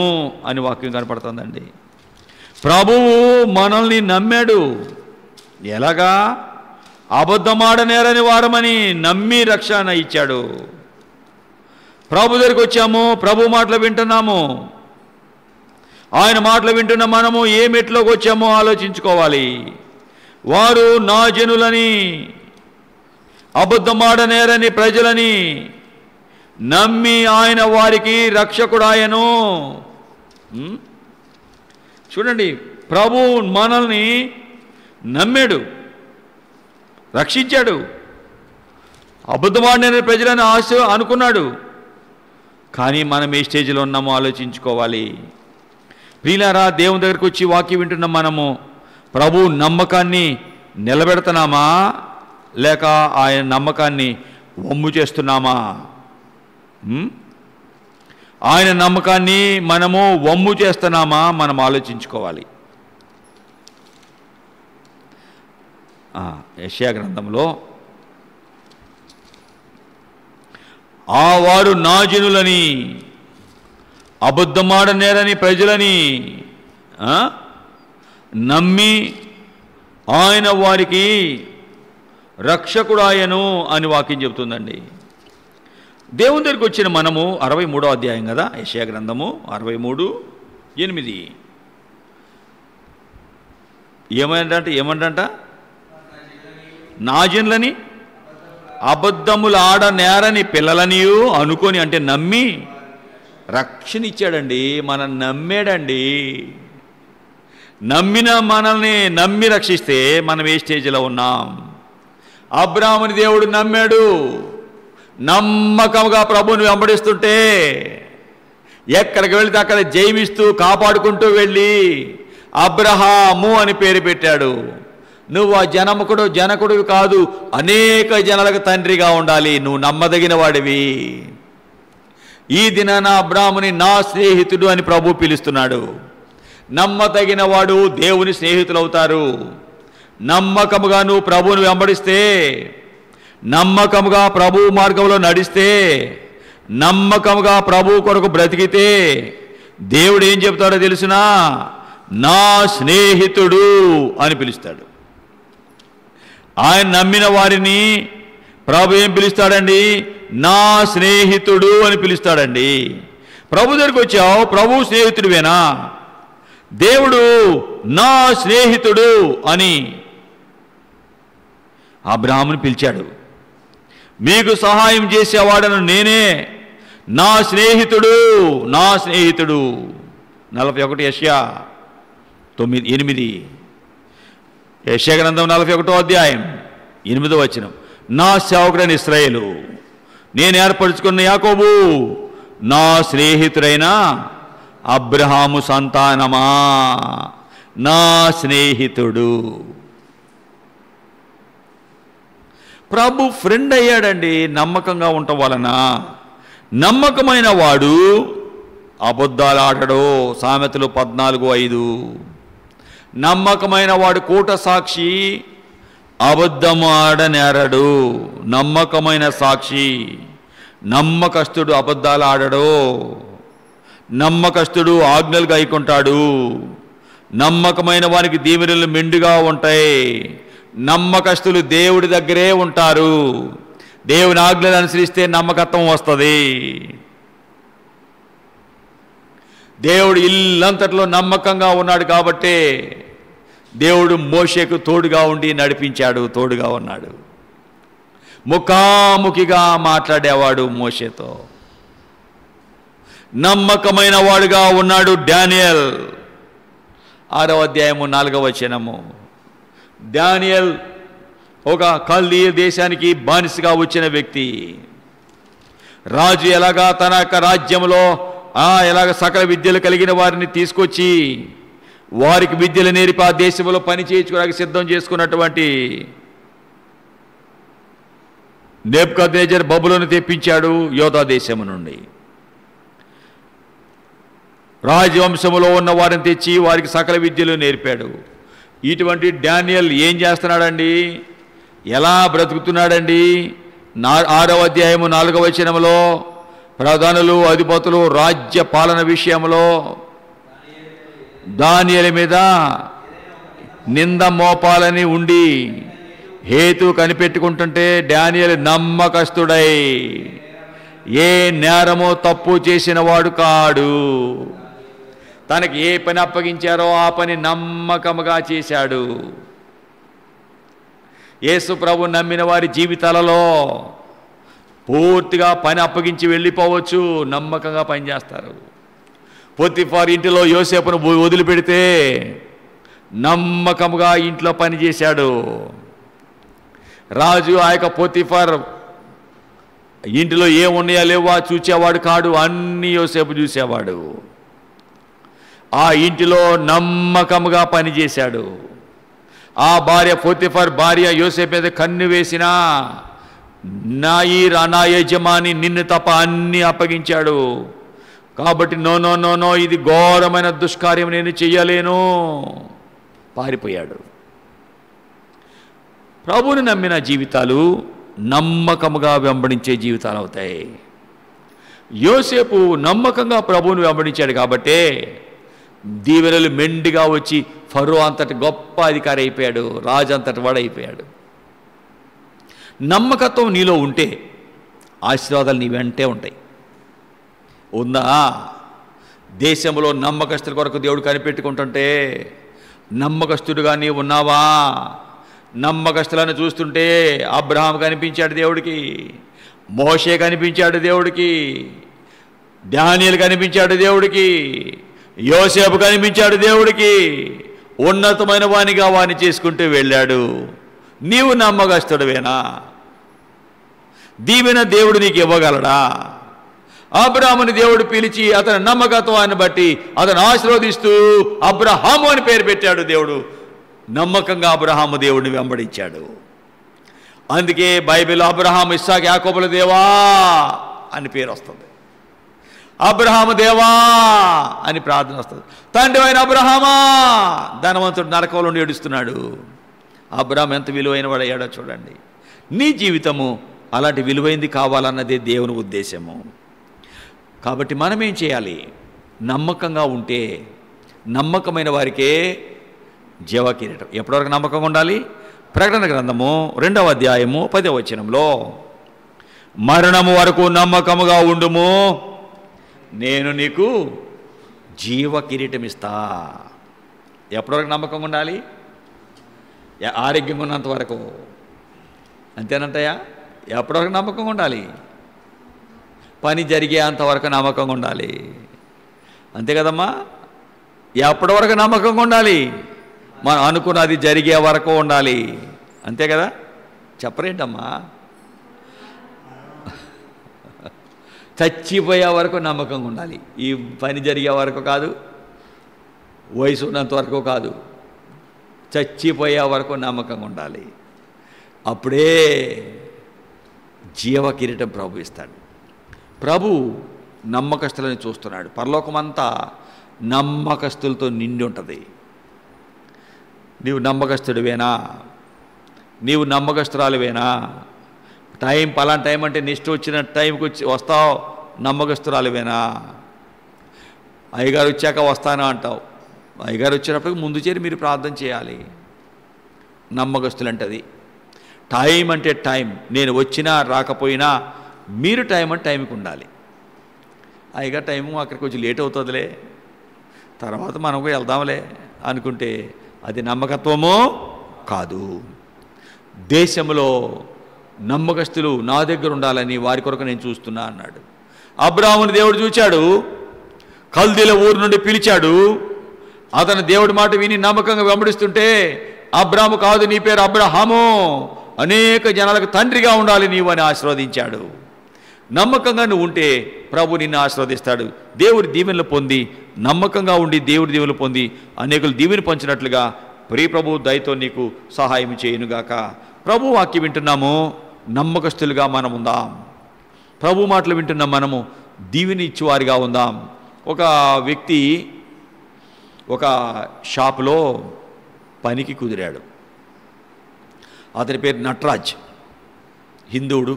Speaker 1: అని వాక్యం కనపడుతుందండి. ప్రభువు మనల్ని నమ్మాడు. ఎలాగా? అబద్ధమాడనేరని వారమని నమ్మి రక్షణ ఇచ్చాడు. ప్రభు దగ్గరికి వచ్చాము, ప్రభు మాటలు వింటున్నాము. ఆయన మాటలు వింటున్న మనము ఏ మెట్లోకి వచ్చామో ఆలోచించుకోవాలి. వారు నా జనులని, అబద్ధమాడనేరని ప్రజలని నమ్మి ఆయన వారికి రక్షకుడాయను. చూడండి, ప్రభు మనల్ని నమ్మాడు, రక్షించాడు. అబద్ధమాడిన ప్రజలని ఆశ అనుకున్నాడు. కానీ మనం ఏ స్టేజ్లో ఉన్నామో ఆలోచించుకోవాలి. ప్రియులారా, దేవుని దగ్గరికి వచ్చి వాక్యం వింటున్న మనము ప్రభు నమ్మకాన్ని నిలబెడుతున్నామా, లేక ఆయన నమ్మకాన్ని వమ్ము చేస్తున్నామా? ఆయన నమ్మకాన్ని మనము వమ్ము చేస్తున్నామా మనం ఆలోచించుకోవాలి. యెషయా గ్రంథంలో ఆ వారు నా జనులని, అబద్ధమాడనేరని ప్రజలని నమ్మి ఆయన వారికి రక్షకుడాయను అని వాక్యం చెబుతుందండి. దేవుని దగ్గరికి వచ్చిన మనము 63వ అధ్యాయం కదా, యెషయా గ్రంథము 63:8 ఏమంటంట? నా జనులని, అబద్ధములు ఆడనేరని పిల్లలనియు అనుకొని, అంటే నమ్మి రక్షణ ఇచ్చాడండి. మనం నమ్మాడండి. నమ్మిన మనల్ని నమ్మి రక్షిస్తే మనం ఏ స్టేజ్లో ఉన్నాం? అబ్రాహాముని దేవుడు నమ్మాడు. నమ్మకంగా ప్రభువుని వెంబడిస్తుంటే ఎక్కడికి వెళితే అక్కడ జయమిస్తూ కాపాడుకుంటూ వెళ్ళి అబ్రహాము అని పేరు పెట్టాడు. నువ్వు ఆ జనకుడు కాదు, అనేక జనాలకు తండ్రిగా ఉండాలి. నువ్వు నమ్మదగిన వాడివి. ఈ దినాన అబ్రాహాముని నా స్నేహితుడు అని ప్రభు పిలుస్తున్నాడు. నమ్మదగిన వాడు దేవుని స్నేహితులు అవుతారు. నమ్మకముగా నువ్వు ప్రభువుని వెంబడిస్తే, నమ్మకముగా ప్రభు మార్గంలో నడిస్తే, నమ్మకముగా ప్రభు కొరకు బ్రతికితే దేవుడు ఏం చెప్తాడో తెలుసునా? నా స్నేహితుడు అని పిలుస్తాడు. ఆయన నమ్మిన వారిని ప్రభు ఏం పిలుస్తాడండి? నా స్నేహితుడు అని పిలుస్తాడండి. ప్రభు దగ్గరికి వచ్చావు, ప్రభు స్నేహితుడివేనా? దేవుడు నా స్నేహితుడు అని అబ్రాహాముని పిలిచాడు. మీకు సహాయం చేసేవాడను నేనే, నా స్నేహితుడు, నా స్నేహితుడు. 41 యెషయా 9:8. యెషయా గ్రంథం 41వ అధ్యాయం 8వ వచనం. నా సేవకుడైన ఇశ్రాయేలు, నేను ఏర్పరచుకున్న యాకోబు, నా స్నేహితుడైన అబ్రహాము సంతానమా, నా స్నేహితుడు. ప్రభు ఫ్రెండ్ అయ్యాడండి నమ్మకంగా ఉండటం వలన. నమ్మకమైన వాడు అబద్ధాలు ఆడడు. సామెతలు 14:5. నమ్మకమైన వాడు కూట సాక్షి, అబద్ధము ఆడనేరడు. నమ్మకమైన సాక్షి, నమ్మకస్తుడు అబద్ధాలు ఆడడు. నమ్మకస్తుడు ఆజ్ఞలు గైకుంటాడు. నమ్మకమైన వానికి దీవెనలు మెండుగా ఉంటాయి. నమ్మకస్తులు దేవుడి దగ్గరే ఉంటారు. దేవుని ఆజ్ఞలు అనుసరిస్తే నమ్మకత్వం వస్తుంది. దేవుడు ఇల్లంతట్లో నమ్మకంగా ఉన్నాడు కాబట్టి దేవుడు మోషేకు తోడుగా ఉండి నడిపించాడు, తోడుగా ఉన్నాడు. ముఖాముఖిగా మాట్లాడేవాడు మోషేతో. నమ్మకమైన వాడుగా ఉన్నాడు డానియల్. 6వ అధ్యాయము 4వ వచనము. డానియల్ ఒక కల్దీయ దేశానికి బానిసగా వచ్చిన వ్యక్తి. రాజు ఎలాగా తన యొక్క రాజ్యంలో ఎలాగ సకల విద్యలు కలిగిన వారిని తీసుకొచ్చి వారికి విద్యలు నేర్పి ఆ దేశంలో పని చేయించుకోవడానికి సిద్ధం చేసుకున్నటువంటి నెబుకద్నెజర్ బబులోను తెప్పించాడు యోధా దేశము నుండి. రాజవంశములో ఉన్న వారిని తెచ్చి వారికి సకల విద్యలు నేర్పాడు. ఇటువంటి డానియల్ ఏం చేస్తున్నాడండి? ఎలా బ్రతుకుతున్నాడండి? 6వ అధ్యాయము 4వ వచనములో ప్రధానులు, అధిపతులు రాజ్య పాలన విషయంలో దానియేలు మీద నింద మోపాలని ఉండి హేతు కనిపెట్టుకుంటుంటే డానియేలు నమ్మకస్తుడై ఏ నేరమో తప్పు చేసిన వాడు కాడు. తనకి ఏ పని అప్పగించారో ఆ పని నమ్మకముగా చేశాడు. యేసు ప్రభు నమ్మిన వారి జీవితాలలో పూర్తిగా పని అప్పగించి వెళ్ళిపోవచ్చు, నమ్మకంగా పనిచేస్తారు. పొతిఫారు ఇంటిలో యోసేపును వదిలిపెడితే నమ్మకముగా ఇంట్లో పనిచేశాడు. రాజు ఆ యొక్క పొతిఫార్ ఇంటిలో ఏమున్నాయా లేవా చూసేవాడు కాడు, అన్నీ యోసేపు చూసేవాడు. ఆ ఇంటిలో నమ్మకముగా పనిచేశాడు. ఆ భార్య పొతిఫార్ భార్య యోసేపు మీద కన్ను వేసినా నా యజమాని నిన్ను తప్ప అన్నీ అప్పగించాడు కాబట్టి నో నో నో నో ఇది ఘోరమైన దుష్కార్యం, నేను చెయ్యలేను, పారిపోయాడు. ప్రభువుని నమ్మిన జీవితాలు నమ్మకముగా వెంబడించే జీవితాలు అవుతాయి. యోసేపు నమ్మకంగా ప్రభువుని వెంబడించాడు కాబట్టే దీవెనలు మెండిగా వచ్చి ఫరో అంతటి గొప్ప అధికారి అయిపోయాడు, రాజు అంతటి వాడు అయిపోయాడు. నమ్మకత్వం నీలో ఉంటే ఆశీర్వాదాలు నీ వెంటే ఉంటాయి. ఉందా? దేశంలో నమ్మకస్తుల కొరకు దేవుడు కనిపెట్టుకుంటుంటే నమ్మకస్తుడుగా నీవు ఉన్నావా? నమ్మకస్తులను చూస్తుంటే అబ్రహాం కనిపించాడు దేవుడికి, మోషే కనిపించాడు దేవుడికి, దానియేలు కనిపించాడు దేవుడికి, యోసేపు కనిపించాడు దేవుడికి. ఉన్నతమైన వానిగా వాని చేసుకుంటూ వెళ్ళాడు. నీవు నమ్మకస్తుడివేనా? దీవెన దేవుడు నీకు ఇవ్వగలడా? అబ్రహాముని దేవుడు పిలిచి అతని నమ్మకత్వాన్ని బట్టి అతను ఆశీర్వదిస్తూ అబ్రహాము అని పేరు పెట్టాడు దేవుడు. నమ్మకంగా అబ్రహాము దేవుడిని వెంబడించాడు. అందుకే బైబిల్ అబ్రహాము ఇస్సాకు యాకోబుల దేవా అని పేరు వస్తుంది, అబ్రహాము దేవా అని ప్రార్థన వస్తుంది. తండ్రి అయిన అబ్రహామా, ధనవంతుడు నరకంలో నుండి ఏడుస్తున్నాడు. అబ్రహాం ఎంత విలువైన వాడు అయ్యాడో చూడండి. నీ జీవితము అలాంటి విలువైంది కావాలన్నదే దేవుని ఉద్దేశము. కాబట్టి మనం ఏం చేయాలి? నమ్మకంగా ఉంటే, నమ్మకమైన వారికే జీవకిరీటం. ఎప్పటివరకు నమ్మకంగా ఉండాలి? ప్రకటన గ్రంథము 2వ అధ్యాయము 10వ వచనంలో, మరణము వరకు నమ్మకముగా ఉండుము, నేను నీకు జీవ కిరీటం ఇస్తా. ఎప్పటివరకు నమ్మకంగా ఉండాలి? ఆరోగ్యంగా ఉన్నంత వరకు. అంతేనంటయా? ఎప్పటివరకు నమ్మకంగా ఉండాలి? పని జరిగే అంతవరకు నమ్మకంగా ఉండాలి. అంతే కదమ్మా? ఎప్పటి వరకు నమ్మకంగా ఉండాలి? మనం అనుకున్నది జరిగే వరకు ఉండాలి. అంతే కదా? చెప్పరేంటమ్మా? చచ్చిపోయే వరకు నమ్మకంగా ఉండాలి. ఈ పని జరిగే వరకు కాదు, వయసు ఉన్నంత వరకు కాదు, చచ్చిపోయే వరకు నమ్మకంగా ఉండాలి. అప్పుడే జీవ కిరీటం ప్రభు ఇస్తాడు. ప్రభు నమ్మకస్తులని చూస్తున్నాడు. పరలోకమంతా నమ్మకస్తులతో నిండి ఉంటుంది. నీవు నమ్మకస్తుడివేనా? నీవు నమ్మకస్తురాలువేనా? పలానా టైం అంటే నెక్స్ట్ వచ్చిన టైంకి వస్తావు, నమ్మకస్తురాలువేనా? అయ్యగారు వచ్చాక వస్తానా అంటావు. అయ్యగారు వచ్చినప్పటికి ముందు చేరి మీరు ప్రార్థన చేయాలి. నమ్మకస్తులు అంటది. టైం అంటే టైం, నేను వచ్చినా రాకపోయినా మీరు టైం అంటే టైంకి ఉండాలి. అయ్యగారు టైము అక్కడికి కొంచెం లేట్ అవుతుందిలే, తర్వాత మనం కూడా వెళ్దాంలే అనుకుంటే అది నమ్మకత్వమో కాదు. దేశంలో నమ్మకస్తులు నా దగ్గర ఉండాలని వారి కొరకు నేను చూస్తున్నా అన్నాడు. అబ్రాహాముని దేవుడు చూచాడు, కల్దీల ఊరు నుండి పిలిచాడు. అతను దేవుడి మాట విని నమ్మకంగా వెంబడిస్తుంటే, అబ్రాహాము కాదు నీ పేరు అబ్రహాము, అనేక జనాలకు తండ్రిగా ఉండాలి నీవు అని ఆశీర్వదించాడు. నమ్మకంగా నువ్వు ఉంటే ప్రభు నిన్ను ఆశీర్వదిస్తాడు. దేవుడి దీవెనలు పొంది, నమ్మకంగా ఉండి దేవుడి దీవెనలు పొంది అనేకులు దీవెన పంచినట్లుగా ప్రియ ప్రభు దయతో నీకు సహాయం చేయునుగాక. ప్రభు వాక్యం వింటున్నాము, నమ్మకస్తులుగా మనం ఉందాం. ప్రభు మాటలు వింటున్న మనము దీవెన ఇచ్చేవారిగా ఉందాం. ఒక వ్యక్తి ఒక షాపులో పనికి కుదిరాడు. అతని పేరు నటరాజ్, హిందువుడు.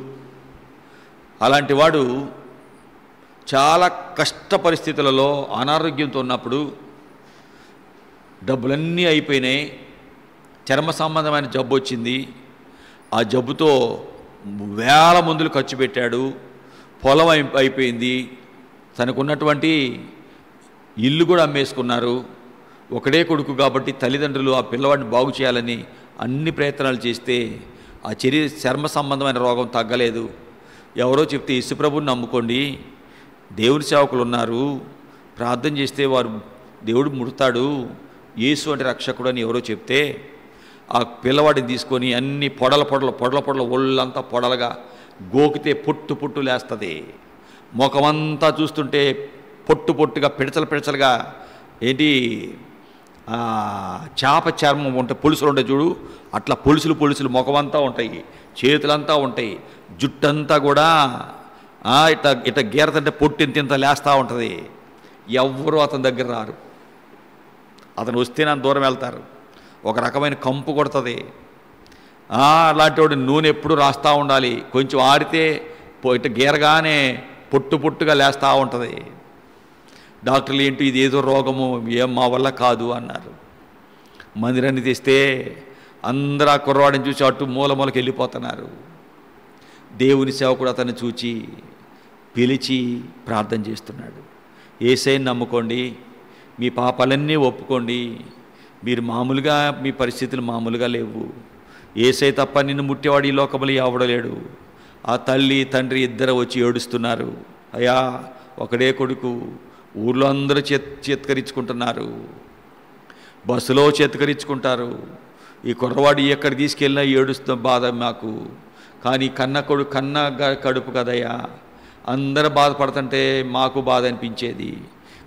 Speaker 1: అలాంటి వాడు చాలా కష్ట పరిస్థితులలో అనారోగ్యంతో ఉన్నప్పుడు డబ్బులన్నీ అయిపోయినాయి, చర్మ సంబంధమైన జబ్బు వచ్చింది. ఆ జబ్బుతో వేల మందులు ఖర్చు పెట్టాడు, పొలం అయిపోయింది, తనకున్నటువంటి ఇల్లు కూడా అమ్మేసుకున్నారు. ఒకడే కొడుకు కాబట్టి తల్లిదండ్రులు ఆ పిల్లవాడిని బాగు చేయాలని అన్ని ప్రయత్నాలు చేస్తే ఆ చర్మ సంబంధమైన రోగం తగ్గలేదు. ఎవరో చెప్తే యేసుప్రభుని నమ్ముకోండి, దేవుని సేవకులు ఉన్నారు, ప్రార్థన చేస్తే వారు దేవుడు ముడతాడు, యేసు అంటే రక్షకుడు అని ఎవరో చెప్తే ఆ పిల్లవాడిని తీసుకొని అన్ని పొడల ఒళ్ళంతా పొడలుగా గోకితే పొట్టు లేస్తుంది. ముఖమంతా చూస్తుంటే పొట్టుగా పిడచలుగా ఏంటి చేప చర్మం ఉంటాయి, పొలుసులు ఉంటాయి చూడు, అట్లా పొలుసులు ముఖమంతా ఉంటాయి, చేతులంతా ఉంటాయి, జుట్టంతా కూడా ఇట్లా గీరతంటే పొట్టు ఇంత లేస్తూ ఉంటుంది. ఎవ్వరూ అతని దగ్గర రారు. అతను వస్తే నన్ను దూరం వెళ్తారు. ఒక రకమైన కంపు కొడుతుంది. అలాంటి వాడు నూనె ఎప్పుడు రాస్తూ ఉండాలి. కొంచెం ఆరితే ఇట్లా గీరగానే పొట్టుగా లేస్తూ ఉంటుంది. డాక్టర్లు ఏంటి ఇది ఏదో రోగము, ఏం మా వల్ల కాదు అన్నారు. మందిరాన్ని తెస్తే అందరూ ఆ కుర్రవాడిని చూసి అటు మూలకి వెళ్ళిపోతున్నారు. దేవుని సేవకుడు అతన్ని చూచి పిలిచి ప్రార్థన చేస్తున్నాడు. యేసయ్యని నమ్ముకోండి, మీ పాపాలన్నీ ఒప్పుకోండి, మీరు మామూలుగా మీ పరిస్థితులు మామూలుగా లేవు, యేసయ్య తప్ప నిన్ను ముట్టేవాడు ఈ లోకములు ఎవడలేడు. ఆ తల్లి తండ్రి ఇద్దరు వచ్చి ఏడుస్తున్నారు. అయ్యా ఒకడే కొడుకు, ఊర్లో అందరూ చేత్కరించుకుంటున్నారు, బస్సులో చేత్కరించుకుంటారు, ఈ కుర్రవాడు ఎక్కడ తీసుకెళ్ళినా ఏడుస్తున్న బాధ మాకు, కానీ కన్న కడుపు కదయ్యా, అందరూ బాధపడుతుంటే మాకు బాధ అనిపించేది,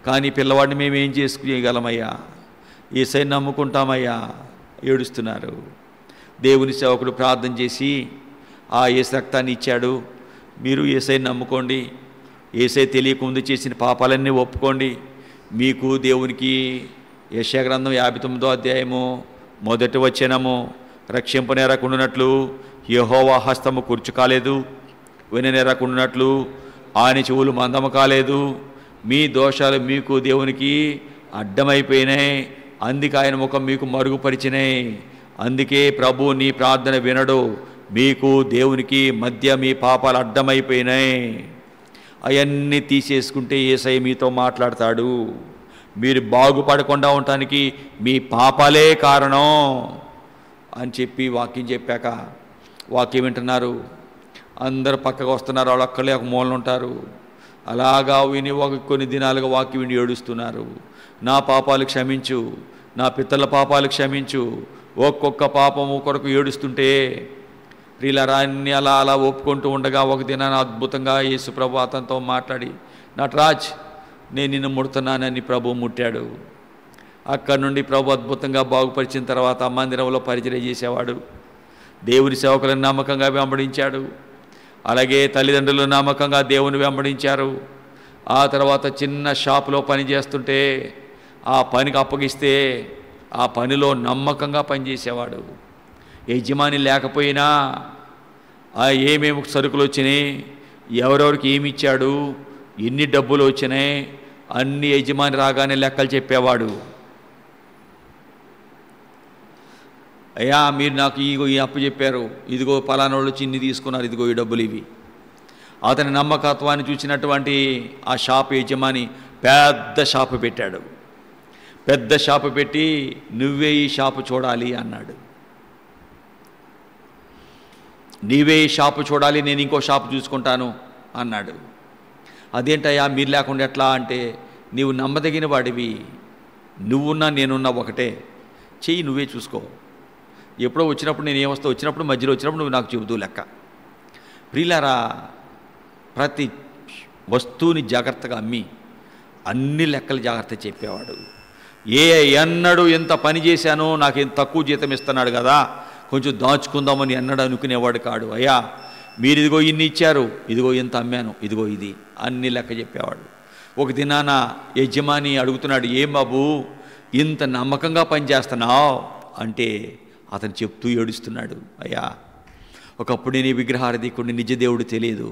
Speaker 1: కానీ పిల్లవాడిని మేము ఏం చేసుకోగలమయ్యా, యేసయ్యని నమ్ముకుంటామయ్యా, ఏడుస్తున్నారు. దేవుని సేవకుడు ప్రార్థన చేసి ఆ యేసు రక్తాన్ని ఇచ్చాడు. మీరు యేసయ్యని నమ్ముకోండి, యేసయ్య తెలియకముందు చేసిన పాపాలన్నీ ఒప్పుకోండి, మీకు దేవునికి యెషయా గ్రంథం 59వ అధ్యాయము 1వ వచనము, రక్షింపనేరకుండానట్లు యెహోవా హస్తము కుర్చు కాలేదు, విననేరకుండానట్లు ఆయన చెవులు మందము కాలేదు, మీ దోషాలు మీకు దేవునికి అడ్డమైపోయినాయి, అందుకే ఆయన ముఖం మీకు మరుగుపరిచినాయి, అందుకే ప్రభు నీ ప్రార్థన వినడు, మీకు దేవునికి మధ్య మీ పాపాలు అడ్డమైపోయినాయి. అవన్నీ తీసేసుకుంటే యేసయ్య మీతో మాట్లాడతాడు. మీరు బాగుపడకుండా ఉండటానికి మీ పాపాలే కారణం అని చెప్పి వాక్యం చెప్పాక వాక్యం వింటున్నారు. అందరు పక్కకు వస్తున్నారు, వాళ్ళు ఒక్కళ్ళే ఒక మూలన ఉంటారు. అలాగా విని కొన్ని దినాలుగా వాక్యం విని ఏడుస్తున్నారు. నా పాపాలు క్షమించు, నా పితరుల పాపాలు క్షమించు, ఒక్కొక్క పాపము కొరకు ఏడుస్తుంటే ప్రియులారాన్ని అలా ఒప్పుకుంటూ ఉండగా ఒక దినాన అద్భుతంగా యేసు ప్రభు అతనితో మాట్లాడి, నటరాజ్ నేను నిన్ను ముడుతున్నానని ప్రభు ముట్టాడు. అక్కడి నుండి ప్రభు అద్భుతంగా బాగుపరిచిన తర్వాత మందిరంలో పరిచర్య చేసేవాడు, దేవుని సేవకులను నమ్మకంగా వెంబడించాడు, అలాగే తల్లిదండ్రులు నమ్మకంగా దేవుని వెంబడించారు. ఆ తర్వాత చిన్న షాపులో పని చేస్తుంటే ఆ పనికి అప్పగిస్తే ఆ పనిలో నమ్మకంగా పనిచేసేవాడు. యజమాని లేకపోయినా ఏమేమి సరుకులు వచ్చినాయి, ఎవరెవరికి ఏమి ఇచ్చాడు, ఎన్ని డబ్బులు వచ్చినాయి అన్ని యజమాని రాగానే లెక్కలు చెప్పేవాడు. అయ్యా మీరు నాకు ఈ అప్పు చెప్పారు, ఇదిగో పలానా వాళ్ళు చిన్ని తీసుకున్నారు, ఇదిగో ఈ డబ్బులు ఇవి. అతని నమ్మకత్వాన్ని చూసినటువంటి ఆ షాపు యజమాని పెద్ద షాపు పెట్టాడు. పెద్ద షాపు పెట్టి నువ్వే ఈ షాపు చూడాలి అన్నాడు. నీవే ఈ షాపు చూడాలి, నేను ఇంకో షాపు చూసుకుంటాను అన్నాడు. అదేంటయ్యా మీరు లేకుండా ఎట్లా అంటే, నీవు నమ్మదగిన వాడివి, నువ్వున్నా నేనున్నా ఒకటే, చెయ్యి నువ్వే చూసుకో, ఎప్పుడో వచ్చినప్పుడు నేను ఏమొస్తా, వచ్చినప్పుడు మధ్యలో వచ్చినప్పుడు నువ్వు నాకు చెబుతూ లెక్క. ప్రియులారా, ప్రతి వస్తువుని జాగ్రత్తగా అమ్మి అన్ని లెక్కలు జాగ్రత్త చెప్పేవాడు. ఎన్నడూ ఎంత పని చేశానో నాకు ఎంత తక్కువ జీతం ఇస్తున్నాడు కదా, కొంచెం దాచుకుందామని ఎన్నడూ అనుకునేవాడు కాడు. అయ్యా మీరు ఇదిగో ఇన్ని ఇచ్చారు, ఇదిగో ఇంత అమ్మాను, ఇదిగో ఇది అన్ని లెక్క చెప్పేవాడు. ఒక దినాన యజమాని అడుగుతున్నాడు, ఏం బాబు ఇంత నమ్మకంగా పనిచేస్తున్నావు అంటే అతను చెప్తూ ఏడుస్తున్నాడు, అయ్యా ఒకప్పుడు నేను విగ్రహారాధికుడిని, నిజ దేవుడు తెలియదు,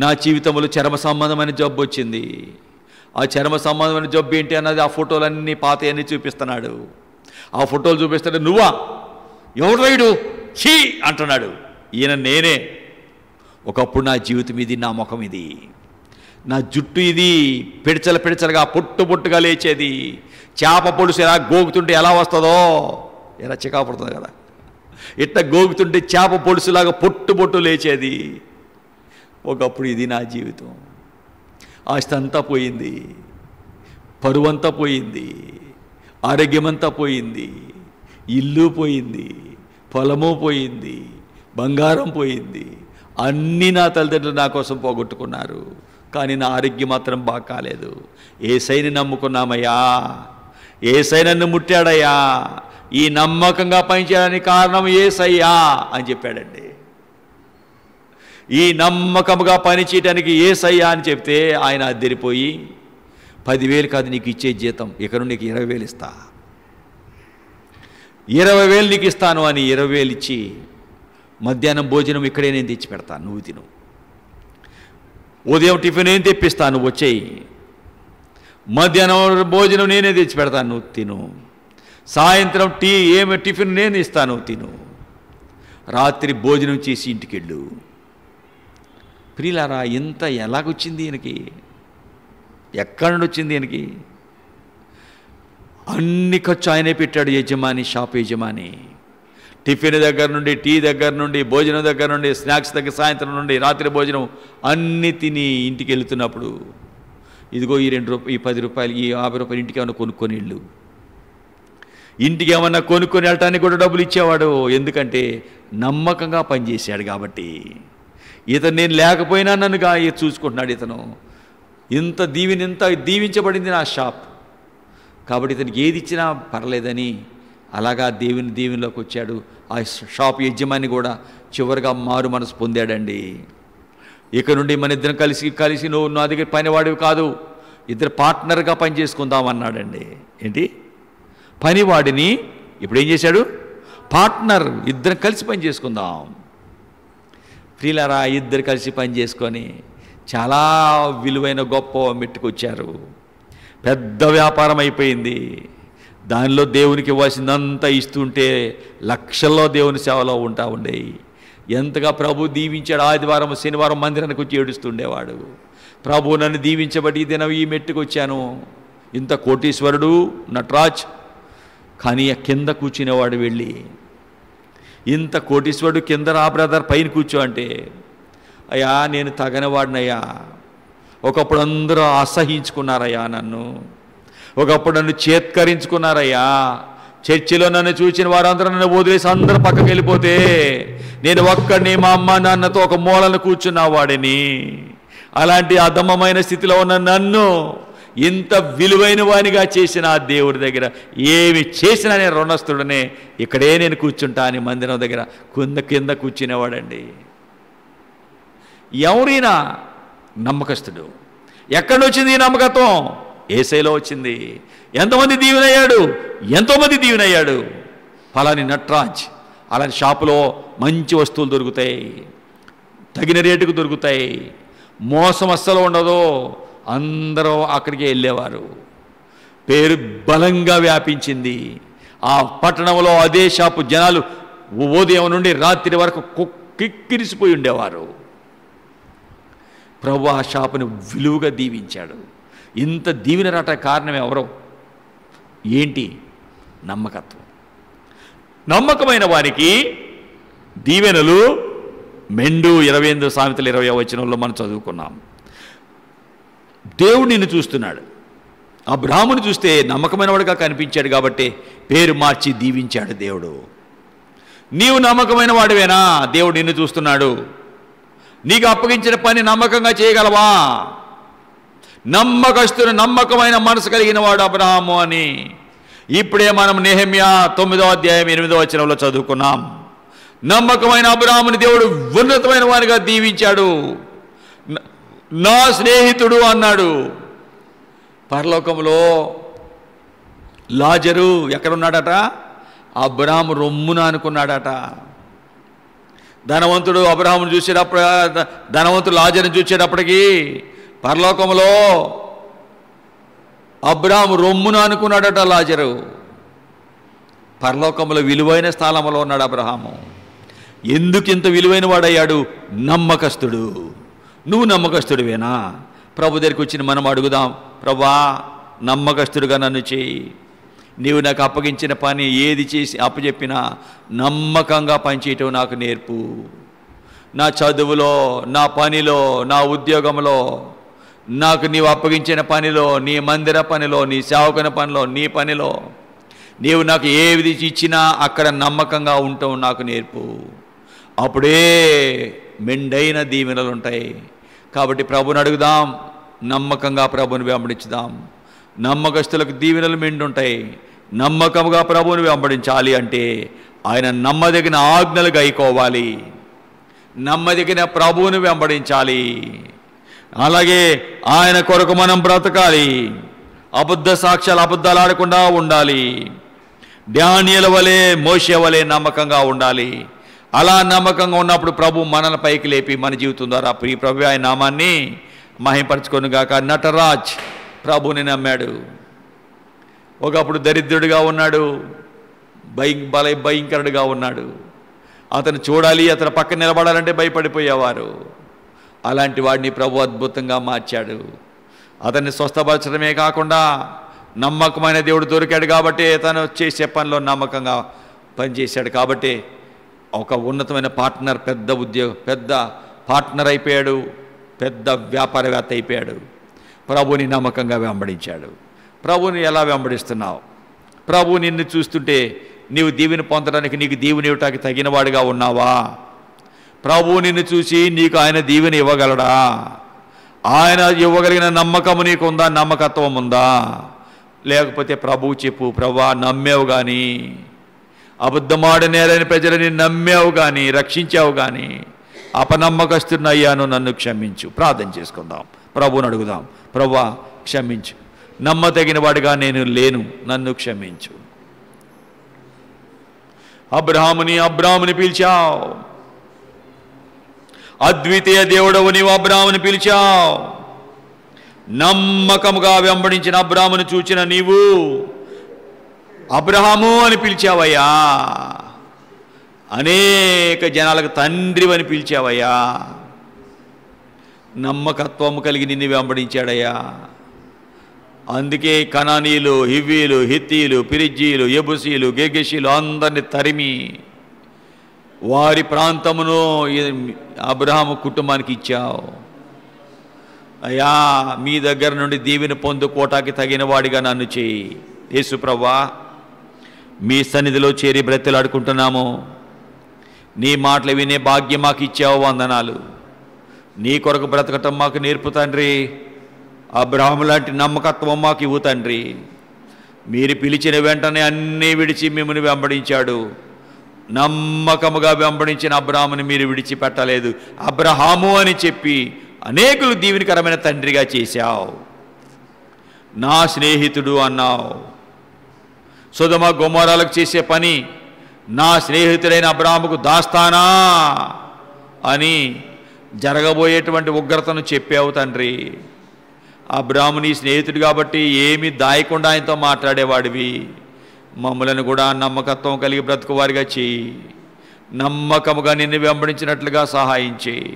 Speaker 1: నా జీవితంలో చర్మ సంబంధమైన జబ్బు వచ్చింది. ఆ చర్మ సంబంధమైన జబ్బు ఏంటి అన్నది ఆ ఫోటోలన్నీ పాతయన్నీ చూపిస్తున్నాడు. ఆ ఫోటోలు చూపిస్తాడు, నువ్వా, ఎవడు రైడు చీ అంటున్నాడు. ఈయన నేనే, ఒకప్పుడు నా జీవితం ఇది, నా ముఖం ఇది, నా జుట్టు ఇది పిడచలుగా పొట్టుగా లేచేది. చేప పొడుసు ఎలా గోగుతుంటే ఎలా వస్తుందో, ఎలా చికాపడుతుంది కదా, ఇట్లా గోగుతుంటే చేప పొడుసులాగా పొట్టు లేచేది. ఒకప్పుడు ఇది నా జీవితం. ఆస్తి అంతా పోయింది, పరువంతా పోయింది, ఆరోగ్యమంతా పోయింది, ఇల్లు పోయింది, పొలము పోయింది, బంగారం పోయింది. అన్నీ నా తల్లిదండ్రులు నా కోసం పోగొట్టుకున్నారు. కానీ నా ఆరోగ్యం మాత్రం బాగా కాలేదు. యేసయ్యని నమ్ముకున్నామయ్యా, యేసయ్య నన్ను ముట్టాడయ్యా, ఈ నమ్మకంగా పనిచేయడానికి కారణం యేసయ్యా అని చెప్పాడండి. ఈ నమ్మకముగా పనిచేయడానికి యేసయ్యా అని చెప్తే ఆయన అద్దెరిపోయి 10,000 కాదు నీకు ఇచ్చే జీతం, ఇక నుండి నీకు 20,000 ఇస్తా, 20,000 నీకు ఇస్తాను అని 20,000 ఇచ్చి, మధ్యాహ్నం భోజనం ఇక్కడే నేను తెచ్చి పెడతాను, నువ్వు తిను, ఉదయం టిఫిన్ నేను తెప్పిస్తాను, నువ్వు వచ్చేయి, మధ్యాహ్నం భోజనం నేనే తెచ్చి పెడతాను, నువ్వు తిను, సాయంత్రం టిఫిన్ నేను ఇస్తాను, తిను, రాత్రి భోజనం చేసి ఇంటికి వెళ్ళు. ప్రియులారా, ఇంత ఎలాగొచ్చింది ఈయనకి? ఎక్కడి నుండి వచ్చింది ఈయనకి? అన్ని ఖర్చు ఆయనే పెట్టాడు యజమాని, షాప్ యజమాని. టిఫిన్ దగ్గర నుండి, టీ దగ్గర నుండి, భోజనం దగ్గర నుండి, స్నాక్స్ దగ్గర, సాయంత్రం నుండి రాత్రి భోజనం అన్నీ తిని ఇంటికి వెళుతున్నప్పుడు, ఇదిగో ఈ 2 రూపాయలు, ఈ 10 రూపాయలు, ఈ 50 రూపాయలు ఇంటికి ఏమన్నా కొనుక్కొని వెళ్ళు. ఇంటికి ఏమన్నా కొనుక్కొని వెళ్ళటానికి కూడా డబ్బులు ఇచ్చేవాడు. ఎందుకంటే నమ్మకంగా పనిచేశాడు కాబట్టి. ఇతను నేను లేకపోయినా నన్నుగా చూసుకుంటున్నాడు. ఇతను ఇంత దీవించబడింది నా షాప్ కాబట్టి ఇతనికి ఏది ఇచ్చినా పర్లేదని అలాగా దీవెనలోకి వచ్చాడు. ఆ షాప్ యజమాని కూడా చివరిగా మారు మనసు పొందాడండి. ఇక నుండి మన ఇద్దరం కలిసి నువ్వు నా దగ్గర పనివాడివి కాదు, ఇద్దరు పార్ట్నర్గా పని చేసుకుందామన్నాడండి. ఏంటి? పనివాడిని ఇప్పుడు ఏం చేశాడు? పార్ట్నర్, ఇద్దరం కలిసి పని చేసుకుందాం. ప్రియులారా, ఇద్దరు కలిసి పని చేసుకొని చాలా విలువైన గొప్ప మెట్టుకొచ్చారు. పెద్ద వ్యాపారం అయిపోయింది. దానిలో దేవునికి ఇవ్వాల్సిందంతా ఇస్తుంటే లక్షల్లో దేవుని సేవలో ఉండేవి. ఎంతగా ప్రభు దీవించాడు. ఆదివారం శనివారం మందిరానికి వచ్చి ఏడుస్తుండేవాడు. ప్రభు నన్ను దీవించబట్టి దినం ఈ మెట్టుకొచ్చాను. ఇంత కోటీశ్వరుడు నటరాజ్, కానీ కింద కూర్చునేవాడు వెళ్ళి, ఇంత కోటీశ్వరుడు కింద రా బ్రదర్ పైన కూర్చో అంటే, అయ్యా నేను తగనవాడినయ్యా, ఒకప్పుడు అందరూ అసహించుకున్నారయ్యా నన్ను, ఒకప్పుడు నన్ను చేత్కరించుకున్నారయ్యా, చర్చిలో నన్ను చూసిన వారందరూ నన్ను వదిలేసి అందరూ పక్కకి వెళ్ళిపోతే నేను ఒక్కడిని మా అమ్మ నాన్నతో ఒక మూలను కూర్చున్న వాడిని. అలాంటి అధమమైన స్థితిలో ఉన్న నన్ను ఇంత విలువైన వానిగా చేసిన ఆ దేవుడి దగ్గర ఏమి చేసినా నేను రుణస్థుడనే, ఇక్కడే నేను కూర్చుంటా అని మందిరం దగ్గర కింద కూర్చునేవాడండి. ఎవరైనా నమ్మకస్తుడు. ఎక్కడి వచ్చింది ఈ నమ్మకత్వం? యేసయ్యలో వచ్చింది. ఎంతమంది దీవెనయ్యాడు? ఎంతోమంది దీవెనయ్యాడు. ఫలాని నటరాజ్ అలాంటి షాపులో మంచి వస్తువులు దొరుకుతాయి, తగిన రేటుకు దొరుకుతాయి, మోసం అస్సలు ఉండదు. అందరూ అక్కడికి వెళ్ళేవారు. పేరు బలంగా వ్యాపించింది ఆ పట్టణంలో. అదే షాపు జనాలు ఉదయం నుండి రాత్రి వరకు కిక్కిరిసిపోయి ఉండేవారు. ప్రభు ఆ షాపుని విలువగా దీవించాడు. ఇంత దీవెన రాట కారణం ఎవరో? ఏంటి? నమ్మకత్వం. నమ్మకమైన వారికి దీవెనలు మెండు. 28 సామెతలు 20వ వచనంలో మనం చదువుకున్నాం. దేవుడు నిన్ను చూస్తున్నాడు. అబ్రాహామును చూస్తే నమ్మకమైన వాడుగా కనిపించాడు కాబట్టి పేరు మార్చి దీవించాడు దేవుడు. నీవు నమ్మకమైన వాడివేనా? దేవుడు నిన్ను చూస్తున్నాడు. నీకు అప్పగించిన పని నమ్మకంగా చేయగలవా? నమ్మకస్తుడు, నమ్మకమైన మనసు కలిగిన వాడు అబ్రాహాము అని ఇప్పుడే మనం నెహెమ్యా 9వ అధ్యాయం 8వ వచనంలో చదువుకున్నాం. నమ్మకమైన అబ్రాహాముని దేవుడు ఉన్నతమైన వారిగా దీవించాడు. నా స్నేహితుడు అన్నాడు. పరలోకంలో లాజరు ఎక్కడున్నాడట? అబ్రాహాము రొమ్మున అనుకున్నాడట. ధనవంతుడు అబ్రాహామును చూసేటప్పుడు, ధనవంతుడు లాజరుని చూసేటప్పటికి పరలోకంలో అబ్రాహాము రొమ్మున అనుకున్నాడట లాజరు. పరలోకంలో విలువైన స్థలంలో ఉన్నాడు అబ్రాహాము. ఎందుకు ఇంత విలువైన వాడయ్యాడు? నమ్మకస్తుడు. నువ్వు నమ్మకస్తుడివేనా? ప్రభు దగ్గరికి వచ్చిన మనం అడుగుదాం, ప్రభా నమ్మకస్తుడుగా నన్ను చేయి, నీవు నాకు అప్పగించిన పని ఏది చేసి అప్పచెప్పినా నమ్మకంగా పనిచేయటం నాకు నేర్పు. నా చదువులో, నా పనిలో, నా ఉద్యోగంలో, నాకు నీవు అప్పగించిన పనిలో, నీ మందిర పనిలో, నీ సేవకుని పనిలో, నీ పనిలో నీవు నాకు ఏది ఇచ్చినా అక్కడ నమ్మకంగా ఉండటం నాకు నేర్పు. అప్పుడే మెండైన దీవెనలు ఉంటాయి. కాబట్టి ప్రభుని అడుగుదాం, నమ్మకంగా ప్రభుని వెంబడించుదాం. నమ్మకస్తులకు దీవెనలు మెండుంటాయి. నమ్మకంగా ప్రభుని వెంబడించాలి అంటే ఆయన నమ్మదగిన ఆజ్ఞలు గైకోవాలి, నమ్మదగిన ప్రభువుని వెంబడించాలి. అలాగే ఆయన కొరకు మనం బ్రతకాలి. అబద్ధ సాక్ష్యాలు అబద్ధాలు ఆడకుండా ఉండాలి. డానియేలు వలె, మోషే వలె నమ్మకంగా ఉండాలి. అలా నమ్మకంగా ఉన్నప్పుడు ప్రభు మనల్ని పైకి లేపి మన జీవితం ద్వారా ప్రియ ప్రభు ఆయన నామాన్ని మహింపరచుకొనుగాక. నటరాజ్ ప్రభుని నమ్మాడు. ఒకప్పుడు దరిద్రుడిగా ఉన్నాడు, భయంకరుడిగా ఉన్నాడు. అతను చూడాలి, అతను పక్కన నిలబడాలంటే భయపడిపోయేవారు. అలాంటి వాడిని ప్రభు అద్భుతంగా మార్చాడు. అతన్ని స్వస్థపరచడమే కాకుండా నమ్మకమైన దేవుడు దొరికాడు కాబట్టి తను చేసే పనిలో నమ్మకంగా పనిచేశాడు. కాబట్టి ఒక ఉన్నతమైన పార్ట్నర్, పెద్ద పార్ట్నర్ అయిపోయాడు, పెద్ద వ్యాపారవేత్త అయిపోయాడు. ప్రభుని నమ్మకంగా వెంబడించాడు. ప్రభుని ఎలా వెంబడిస్తున్నావు? ప్రభు నిన్ను చూస్తుంటే నీవు దీవెన పొందడానికి, నీకు దీవెన ఇవ్వటానికి తగినవాడిగా ఉన్నావా? ప్రభు నిన్ను చూసి నీకు ఆయన దీవెన ఇవ్వగలడా? ఆయన ఇవ్వగలిగిన నమ్మకము నీకుందా? నమ్మకత్వం ఉందా? లేకపోతే ప్రభువు చెప్పు, ప్రభా నమ్మావు కానీ, అబద్ధమాడనేరని ప్రజలని నమ్మావు కానీ, రక్షించావు కానీ అపనమ్మకస్తున్నయ్యాను, నన్ను క్షమించు. ప్రార్థన చేసుకుందాం, ప్రభువుని అడుగుదాం. ప్రభా క్షమించు, నమ్మదగిన వాడిగా నేను లేను, నన్ను క్షమించు. అబ్రాహాముని పిలిచావు, అద్వితీయ దేవుడవు నీవు అబ్రాహాముని పిలిచావు. నమ్మకముగా వెంబడించిన అబ్రాహామును చూచిన నీవు అబ్రహాము అని పిలిచావయ్యా. అనేక జనాలకు తండ్రి అని పిలిచావయ్యా. నమ్మకత్వము కలిగి నిన్ను వెంబడించాడయ్యా. అందుకే కనానీయులు, హివ్వీలు, హిత్తీలు, పిరిజ్జీలు, యెబూసీలు, గెర్గెషీలు అందరిని తరిమి వారి ప్రాంతమును అబ్రహాము కుటుంబానికి ఇచ్చావు అయ్యా. మీ దగ్గర నుండి దీవెన పొందుకోటానికి తగిన వాడిగా నన్ను చేయి. యేసు ప్రభువా, మీ సన్నిధిలో చేరి బ్రతిలాడుకుంటున్నాము. నీ మాటలు వినే భాగ్యం మాకు ఇచ్చావు, వందనాలు. నీ కొరకు బ్రతకటం మాకు నేర్పు తండ్రి. అబ్రహాము లాంటి నమ్మకత్వం మాకు ఇవ్వు తండ్రి. మీరు పిలిచిన వెంటనే అన్నీ విడిచి మిమ్మల్ని వెంబడించాడు. నమ్మకముగా వెంబడించిన అబ్రహాముని మీరు విడిచిపెట్టలేదు. అబ్రహాము అని చెప్పి అనేకులు దీవెనకరమైన తండ్రిగా చేశావు. నా స్నేహితుడు అన్నావు. సొదొమ గొమొరాలకు చేసే పని నా స్నేహితుడైన అబ్రహాముకు దాస్తానా అని జరగబోయేటువంటి ఉగ్రతను చెప్పావు తండ్రి. అబ్రహాము నీ స్నేహితుడు కాబట్టి ఏమీ దాయకుండా ఆయనతో మాట్లాడేవాడివి. మమ్మలను కూడా నమ్మకత్వం కలిగి బ్రతుకువారిగా చేయి. నమ్మకముగా నిన్ను వెంబడించినట్లుగా సహాయం చేయి.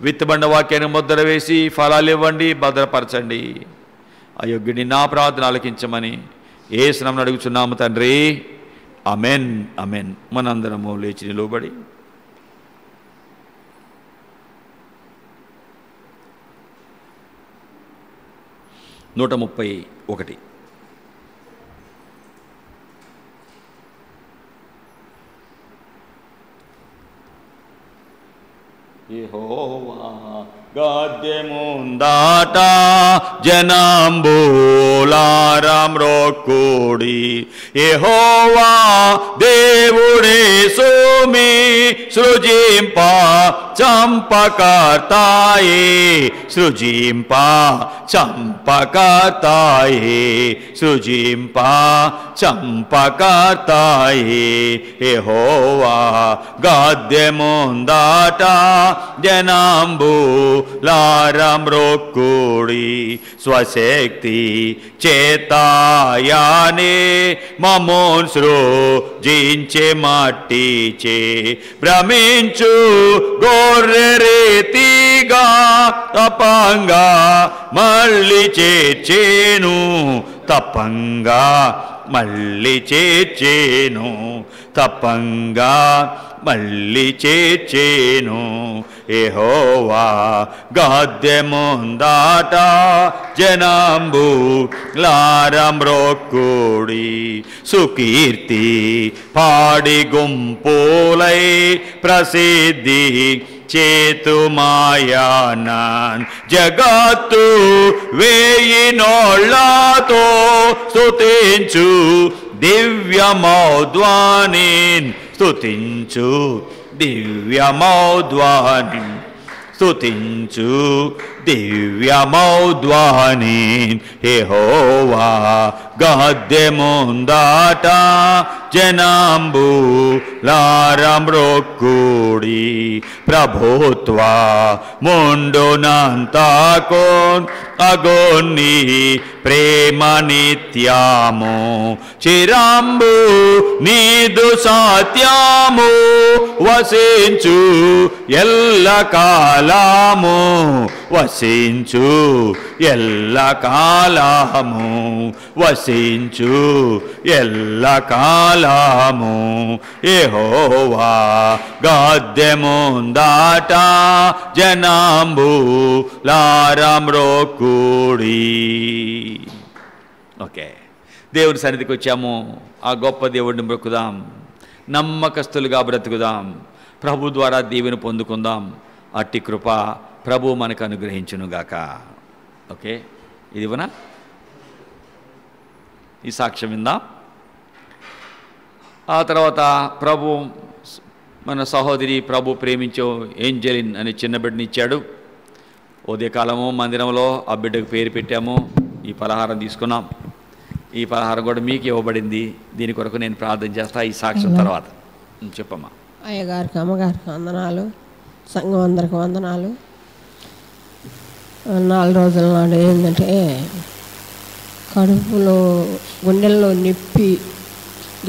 Speaker 1: విత్తబండ వాక్యాన్ని ముద్ర వేసి ఫలాలు ఇవ్వండి, భద్రపరచండి. అయోగ్యుని నా ప్రార్థన ఆలకించమని యేసు నామమున అడుగుచున్నాము తండ్రి. Amen, amen. మనందరము లేచి నిలబడి నూట 31 యెహోవా గద్దెముందాట జనంబులారం రోక్కుడి. యెహోవా దేవుడే సోమి సృజింప చంపకర్తాయే, సృజింప చంపకర్తాయే, సృజింప చంపకర్తాయే. యెహోవా గద్దెముందాట జనంబు లారమ్రొక్కుడి స్వశక్తి చేతాయానే మమోన్ సృజించే మట్టిచే భ్రమించు గొర్రె రీతిగా తపంగా మళ్ళీ చేర్చేను తప్పంగా మళ్ళీ చేర్చేను తప్పంగా మళ్ళీ చేర్చేను యెహోవా గద్దె ముందాట జనంబు లారమ్రొక్కుడి సుకీర్తి పాడి గుంపులై ప్రసిద్ధి చేతుమాయానాన్ జగత్తు వేయి నోళ్ళతో స్తుతించు దివ్యమౌద్వానిన్ స్తుతించు దివ్యమౌద్వాని స్తుతించు దివ్యమౌద్వాని యెహోవా గద్దె ముందాట జనంబు లారమ్రొక్కుడి ప్రభుత్వ ముండునంతకోన్ అగోన్ని ప్రేమ నిత్యము చిరంబు నీదు సత్యము వసించు ఎల్ల కాలము వసించు ఎల్ల కాలము వసించు ఎల్ల కాలము యెహోవా గద్దె ముందాట జనంబు లారమ్రొక్కుడి. ఓకే, దేవుని సన్నిధికి వచ్చాము. ఆ గొప్ప దేవుడిని మొక్కుదాం, నమ్మకస్తులుగా బ్రతుకుదాం, ప్రభు ద్వారా దీవెన పొందుకుందాం. అట్టి కృప ప్రభు మనకు అనుగ్రహించునుగాక. ఓకే, ఇది ఇవ్వనా? ఈ సాక్ష్యం విందాం. ఆ తర్వాత ప్రభు మన సహోదరి ప్రభు ప్రేమించే ఏంజలిన్ అనే చిన్న బిడ్డని ఇచ్చాడు. ఉదయకాలము మందిరంలో ఆ బిడ్డకు పేరు పెట్టాము. ఈ పలహారం తీసుకున్నాం. ఈ పలహారం కూడా మీకు ఇవ్వబడింది. దీని కొరకు నేను ప్రార్థన చేస్తా ఈ సాక్ష్యం తర్వాత. చెప్పమ్మా.
Speaker 2: అయ్యగారికి అమ్మగారికి వందనాలు, సంఘం అందరికి వందనాలు. 4 రోజుల నాడు ఏంటంటే కడుపులో గుండెల్లో నొప్పి,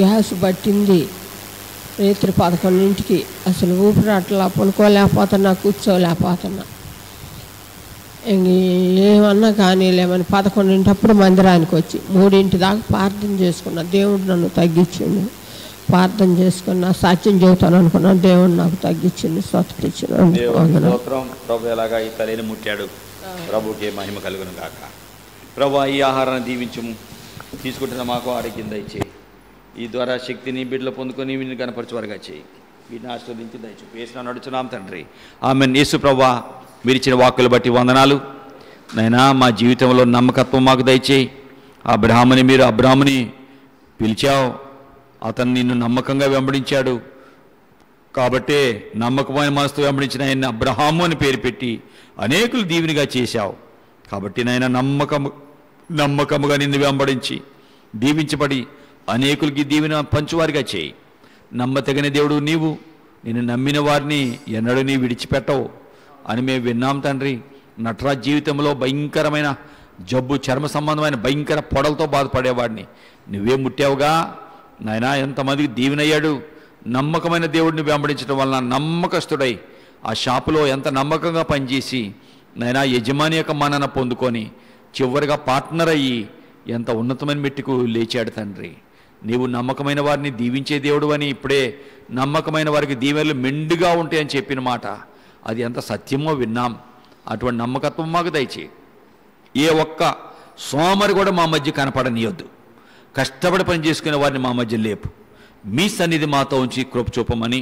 Speaker 2: గ్యాస్ పట్టింది. రాత్రి 11ంటికి అసలు ఊపిరాట్లా, పనుకోలేకపోతున్నా, కూర్చోలేకపోతున్నా. ఏమన్నా కానీ లేమని 11ంటప్పుడు మందిరానికి వచ్చి 3ంటి దాకా ప్రార్థన చేసుకున్నా. దేవుడు నన్ను తగ్గించిండు. ప్రార్థన చేసుకున్నా, సాక్ష్యం చెబుతాను అనుకున్నా. దేవుడు నాకు తగ్గించింది, స్వతపిచ్చింది.
Speaker 1: ప్రభు ఎలాగా ఈ తల్లిని ముట్టాడు. ప్రభుకి మహిమ కలుగును గాక. ప్రభు ఈ ఆహారాన్ని దీవించము. తీసుకుంటున్న మాకు ఆరోగ్యం దయచేయి. ఈ ద్వారా శక్తిని బిడ్డలు పొందుకొని వీటిని కనపరచువారుగా చేయి. వీటిని ఆశీర్వదించి దయచు వేసిన నడుచున్నాం తండ్రి. ఆమెన్. యేసు ప్రభువా, మీరు ఇచ్చిన వాక్కులు బట్టి వందనాలు నైనా. మా జీవితంలో నమ్మకత్వం మాకు దయచేయి. మీరు అబ్రాహాముని పిలిచావు, అతను నిన్ను నమ్మకంగా వెంబడించాడు. కాబట్టే నమ్మకమైన మనసుతో వెంబడించిన ఆయన అబ్రహాము అని పేరు పెట్టి అనేకులు దీవెనిగా చేశావు. కాబట్టి నాయన నమ్మకముగా నిన్ను వెంబడించి దీవించబడి అనేకులకి దీవెన పంచువారిగా చేయి. నమ్మతగిన దేవుడు నీవు, నిన్ను నమ్మిన వారిని ఎన్నడూ నీ విడిచిపెట్టవు అని మేము విన్నాం తండ్రి. నటరాజ్ జీవితంలో భయంకరమైన జబ్బు, చర్మ సంబంధమైన భయంకర పొడలతో బాధపడేవాడిని నువ్వే ముట్టావుగా నాయనా. ఎంతమందికి దీవెనయ్యాడు. నమ్మకమైన దేవుడిని వెంబడించడం వలన నమ్మకస్తుడై ఆ షాపులో ఎంత నమ్మకంగా పనిచేసి నాయనా యజమాని యొక్క మన్నన పొందుకొని చివరిగా పార్ట్నర్ అయ్యి ఎంత ఉన్నతమైన మెట్టుకు లేచాడు తండ్రి. నీవు నమ్మకమైన వారిని దీవించే దేవుడు అని, ఇప్పుడే నమ్మకమైన వారికి దీవెనలు మెండుగా ఉంటాయని చెప్పిన మాట అది ఎంత సత్యమో విన్నాం. అటువంటి నమ్మకత్వం మాకు దయచేయి. ఏ ఒక్క సోమరి కూడా మా మధ్య కనపడనీయొద్దు. కష్టపడి పని చేసుకునే వారిని మా మధ్య లేపు. మీ సన్నిధి మాతో ఉంచి కృప చూపమని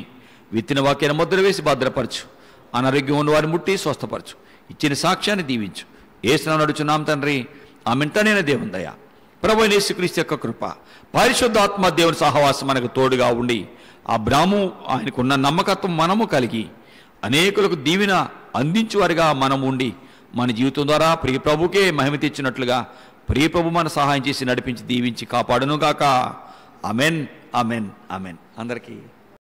Speaker 1: విత్తిన వాక్యాన్ని ముద్ర వేసి భద్రపరచు. అనారోగ్యం ఉన్న వారిని ముట్టి స్వస్థపరచు. ఇచ్చిన సాక్ష్యాన్ని దీవించు. ఏసునామమున నడుచున్నాం తండ్రి. ఆమెంటనైన దేవుని దయ, ప్రభువైన యేసుక్రీస్తు యొక్క కృప, పరిశుద్ధాత్మ దేవుని సహవాసం మనకు తోడుగా ఉండి అబ్రాహాము ఆయనకున్న నమ్మకత్వం మనము కలిగి అనేకులకు దీవెన అందించువారిగా మనం ఉండి మన జీవితం ద్వారా ప్రియ ప్రభుకే మహిమ తెచ్చినట్లుగా ప్రియ ప్రభు మన సహాయం చేసి నడిపించి దీవించి కాపాడును గాక. Amen, amen, amen. అందరికీ